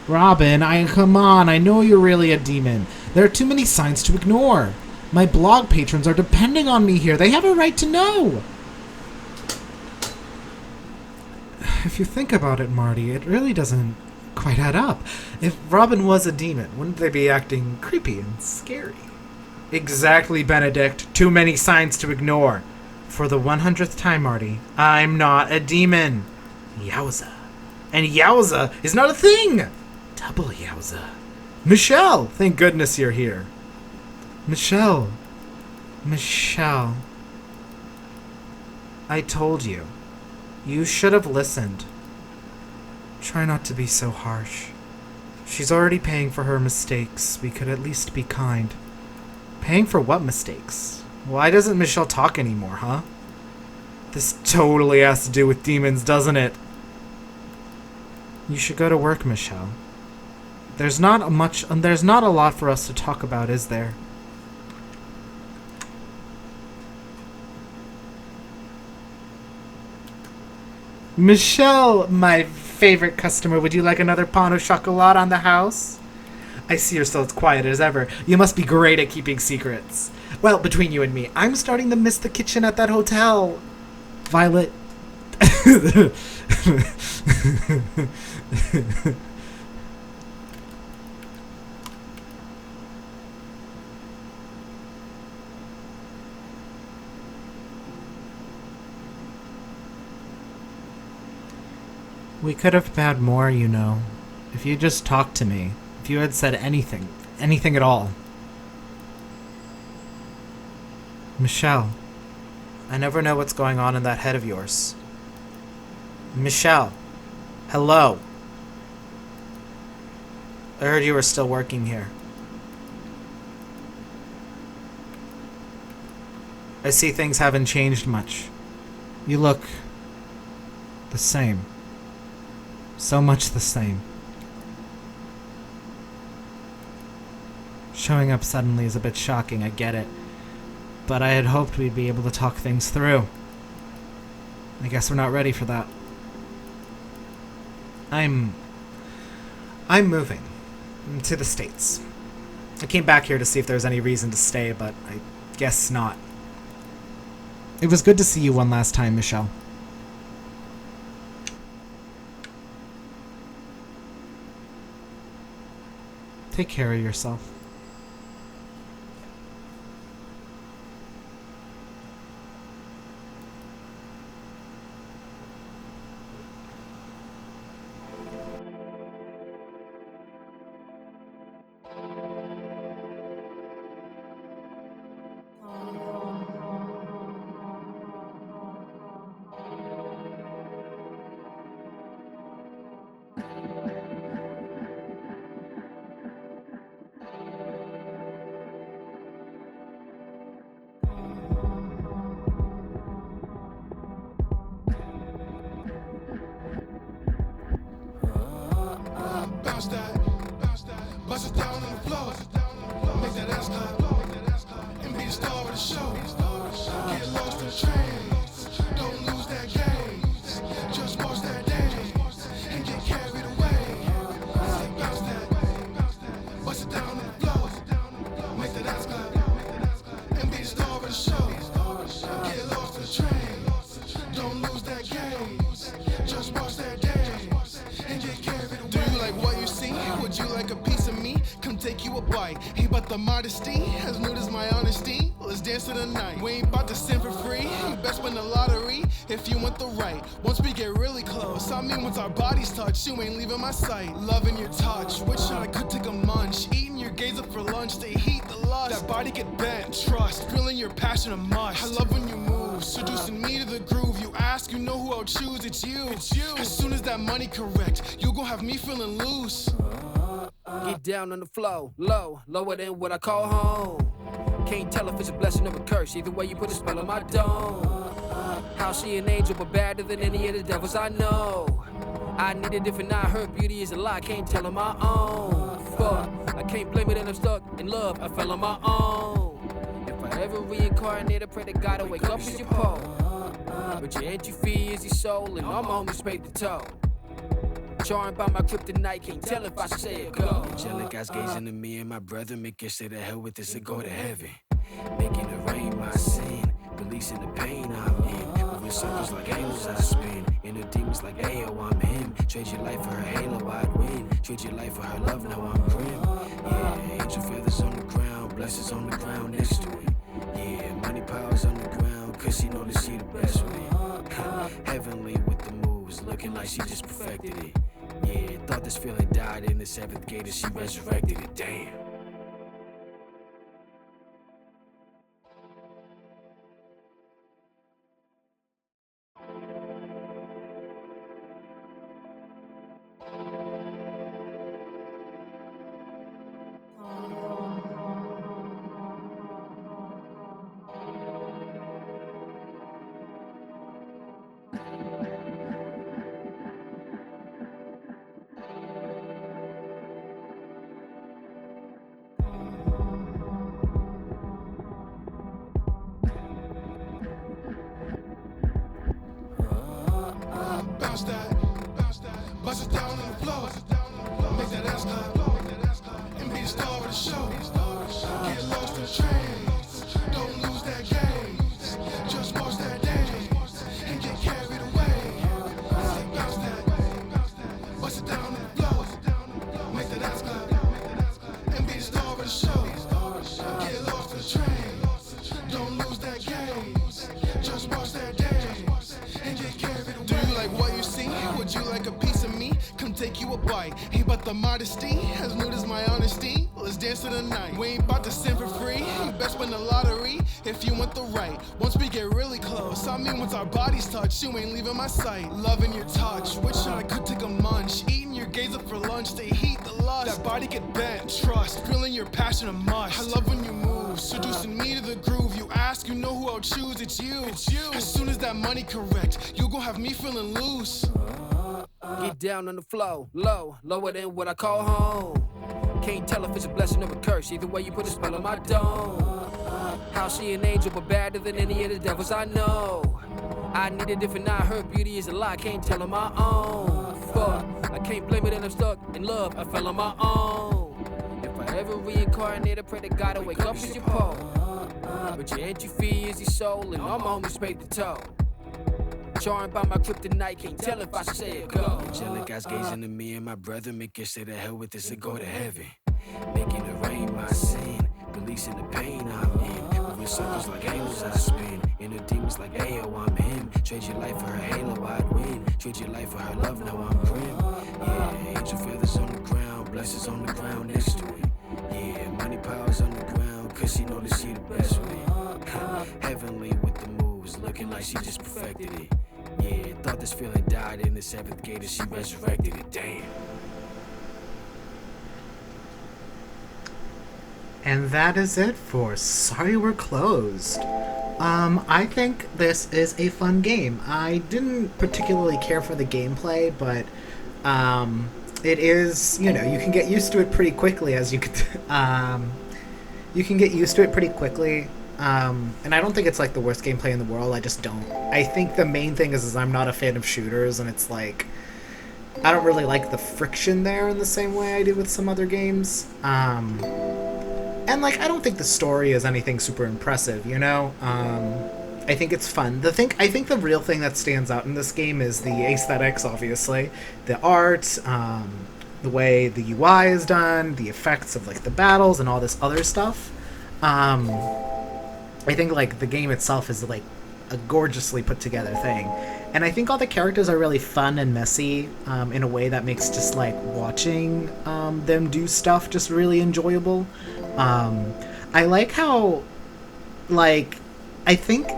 Robin, come on, I know you're really a demon. There are too many signs to ignore. My blog patrons are depending on me here. They have a right to know. If you think about it, Marty, it really doesn't quite add up. If Robin was a demon, wouldn't they be acting creepy and scary? Exactly, Benedict. Too many signs to ignore. For the 100th time, Marty, I'm not a demon. Yowza. And yowza is not a thing. Double yowza. Michelle, thank goodness you're here. Michelle. I told you. You should have listened. Try not to be so harsh. She's already paying for her mistakes. We could at least be kind. Paying for what mistakes? Why doesn't Michelle talk anymore, huh? This totally has to do with demons, doesn't it? You should go to work, Michelle. There's not a lot for us to talk about, is there? Michelle, my favorite customer, would you like another pain au chocolat on the house? I see you're still as quiet as ever. You must be great at keeping secrets. Well, between you and me, I'm starting to miss the kitchen at that hotel. Violet. We could have had more, you know. If you just talked to me. If you had said anything. Anything at all. Michelle. I never know what's going on in that head of yours. Michelle. Hello. I heard you were still working here. I see things haven't changed much. You look the same. So much the same. Showing up suddenly is a bit shocking, I get it. But I had hoped we'd be able to talk things through. I guess we're not ready for that. I'm moving to the States. I came back here to see if there was any reason to stay, but I guess not. It was good to see you one last time, Michelle. Take care of yourself. Bust it down on the floor. Make that ass clap. And be the star of the show. Get lost in the train. Don't lose that game. Just watch that dance. And get carried away. Bounce that. Bust it down on the floor. Make that ass clap. And be the star of the show. Get lost in the train. Don't lose that game. Just watch that dance. And get carried away. Do you like what you see? Would you like a piece of me? Come take you a bite. Hey, but the modesty, as nude as my honesty. Let's dance to the night. We ain't about to sin for free. You best win the lottery if you want the right. Once we get really close, I mean once our bodies touch, you ain't leaving my sight. Loving your touch, wish I could take a munch. Eating your gaze up for lunch, they heat the lust. That body get bent, trust. Feeling your passion a must. I love when you move, seducing me to the groove. You ask, you know who I'll choose, it's you. As soon as that money correct, you gon' have me feeling loose. Get down on the flow, low, lower than what I call home. Can't tell if it's a blessing or a curse. Either way, you put a spell on my dome. How she an angel, but badder than any of the devils I know. I need a different eye. Her beauty is a lie. Can't tell on my own. Fuck, I can't blame it that I'm stuck in love. I fell on my own. If I ever reincarnate, I pray to God to wake up as your pole. But your entry fee is your soul, and all my homies paid the toll. Charmed by my kryptonite, can't tell if I should say it go. Angelic eyes gazing at me and my brother, make us say the hell with this and go to heaven. Making it rain my sin, releasing the pain I'm in. Moving circles like angels I spin, inner demons like Ayo, I'm him. Trade your life for her halo, I'd win. Trade your life for her love, now I'm grim. Yeah, angel feathers on the ground, blessings on the ground next to it. Yeah, money powers on the ground, cause she know that she the best with it. Heavenly with the moves, looking like she just perfected it. Yeah, thought this feeling died in the seventh gate and she resurrected it, damn. Bounce that. Bust it down on the floor. Make that ass clap. And be the star of the show. Get lost in the train. Don't lose that game. Just watch that dance. And get carried away. Bounce that. Bust it down on the floor. Make that ass clap. And be the star of the show. Get lost in the train. Don't lose that game. Just watch that dance. And get carried away. Do you like what you see? Would you like a piece of me? Come take you a bite. Hey, but the modesty, as nude as my honesty. Let's dance to the night. We ain't about to sin for free. You best win the lottery if you want the right. Once we get really close, I mean once our bodies touch, you ain't leaving my sight. Loving your touch, wish I could take a munch. Eating your gaze up for lunch, they heat the lust. That body get bent, trust. Feeling your passion a must. I love when you move, seducing me to the groove. You ask, you know who I'll choose, it's you. As soon as that money correct, you gon' have me feeling loose. Get down on the flow, low, lower than what I call home. Can't tell if it's a blessing or a curse. Either way, you put a spell on my dome. How she an angel, but badder than any of the devils I know. I need a different eye. Her beauty is a lie. Can't tell on my own. Fuck, I can't blame it that I'm stuck in love. I fell on my own. If I ever reincarnate, I pray to God to wake up as your pole. But your entry fee is your soul, and all my homies paid the toll. Charmed by my kryptonite, can't tell if I should say it go. Angelic eyes gazing at me and my brother, make us say the hell with this and go to heaven. Making it rain my sin, releasing the pain I'm in. Moving circles like angels I spin, inner demons like Ayo, I'm him. Trade your life for her halo, I'd win. Trade your life for her love, now I'm grim. Yeah, angel feathers on the ground, blessings on the ground next to it. Yeah, money powers on the ground, cause she know that she the best with it. Heavenly with the moves, looking like she just perfected it. Yeah, thought this feeling died in the seventh gate and she resurrected it, damn. And that is it for Sorry We're Closed. I think this is a fun game. I didn't particularly care for the gameplay, but it is, you know, you can get used to it pretty quickly as you could. You can get used to it pretty quickly. And I don't think it's like the worst gameplay in the world. I just don't. I think the main thing is I'm not a fan of shooters, and it's like I don't really like the friction there in the same way I do with some other games. And like I don't think the story is anything super impressive, you know. I think it's fun. I think the real thing that stands out in this game is the aesthetics, obviously, the art, the way the UI is done, the effects of like the battles and all this other stuff. I think like the game itself is like a gorgeously put together thing, and I think all the characters are really fun and messy in a way that makes just like watching them do stuff just really enjoyable. I like how like I think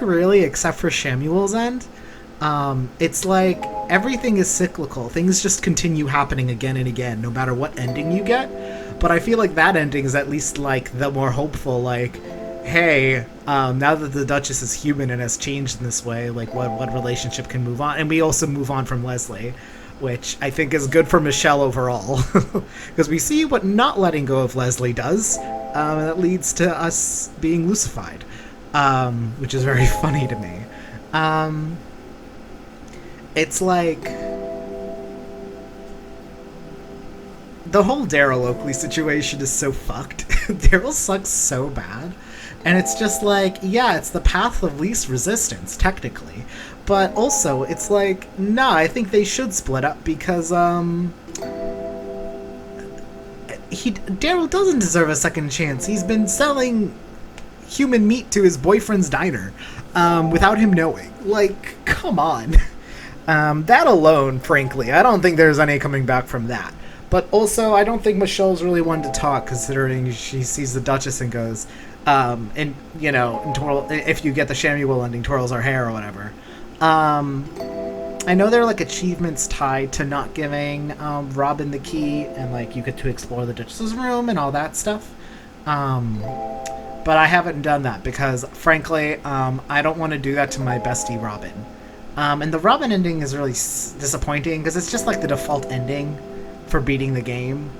really except for Shamuel's end, it's like everything is cyclical. Things just continue happening again and again, no matter what ending you get. But I feel like that ending is at least like the more hopeful, like, hey, now that the Duchess is human and has changed in this way, like what relationship can move on? And we also move on from Leslie, which I think is good for Michelle overall. Because we see what not letting go of Leslie does, and that leads to us being Lucified, which is very funny to me. It's like the whole Daryl Oakley situation is so fucked. Daryl sucks so bad. And it's just like, yeah, it's the path of least resistance, technically. But also, it's like, nah, I think they should split up because, Daryl doesn't deserve a second chance. He's been selling human meat to his boyfriend's diner, without him knowing. Like, come on. That alone, frankly, I don't think there's any coming back from that. But also, I don't think Michelle's really one to talk, considering she sees the Duchess and goes, and, you know, if you get the Shamuel ending, twirls her hair or whatever. I know there are, like, achievements tied to not giving Robin the key, and, like, you get to explore the Duchess's room and all that stuff. But I haven't done that because, frankly, I don't want to do that to my bestie Robin. And the Robin ending is really disappointing because it's just, like, the default ending for beating the game.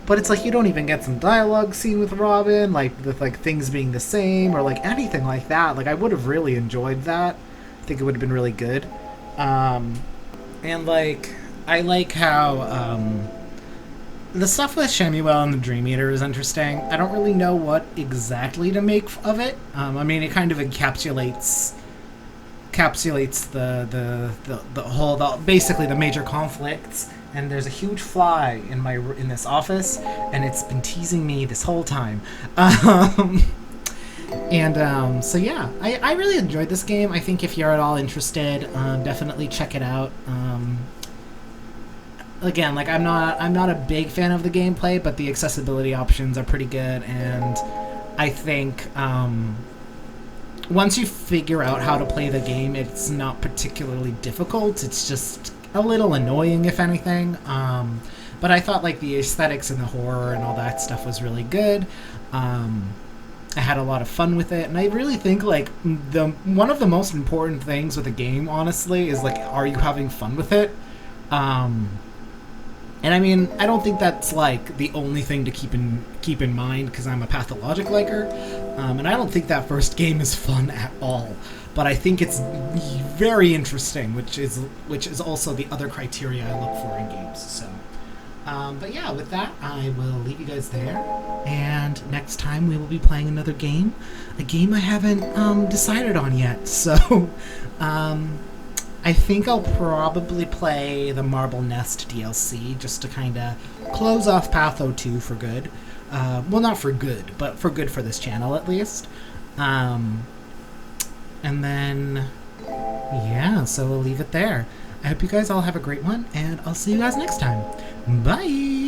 But it's like you don't even get some dialogue scene with Robin, like with like things being the same or like anything like that. Like I would have really enjoyed that. I think it would have been really good. And like I like how the stuff with Shamuel and the Dream Eater is interesting. I don't really know what exactly to make of it. I mean, it kind of encapsulates the whole basically the major conflicts. And there's a huge fly in this office, and it's been teasing me this whole time. So yeah, I really enjoyed this game. I think if you're at all interested, definitely check it out. Again, like I'm not a big fan of the gameplay, but the accessibility options are pretty good, and I think once you figure out how to play the game, it's not particularly difficult. It's just a little annoying, if anything. But I thought like the aesthetics and the horror and all that stuff was really good. I had a lot of fun with it, and I really think like one of the most important things with a game, honestly, is like, are you having fun with it? And I mean, I don't think that's like the only thing to keep in mind because I'm a pathologic liker, and I don't think that first game is fun at all. But I think it's very interesting, which is also the other criteria I look for in games. So, but yeah, with that, I will leave you guys there. And next time we will be playing another game, a game I haven't decided on yet. So, I think I'll probably play the Marble Nest DLC just to kind of close off Patho 2 for good. Well, not for good, but for good for this channel at least. And then, yeah, so we'll leave it there. I hope you guys all have a great one, and I'll see you guys next time. Bye!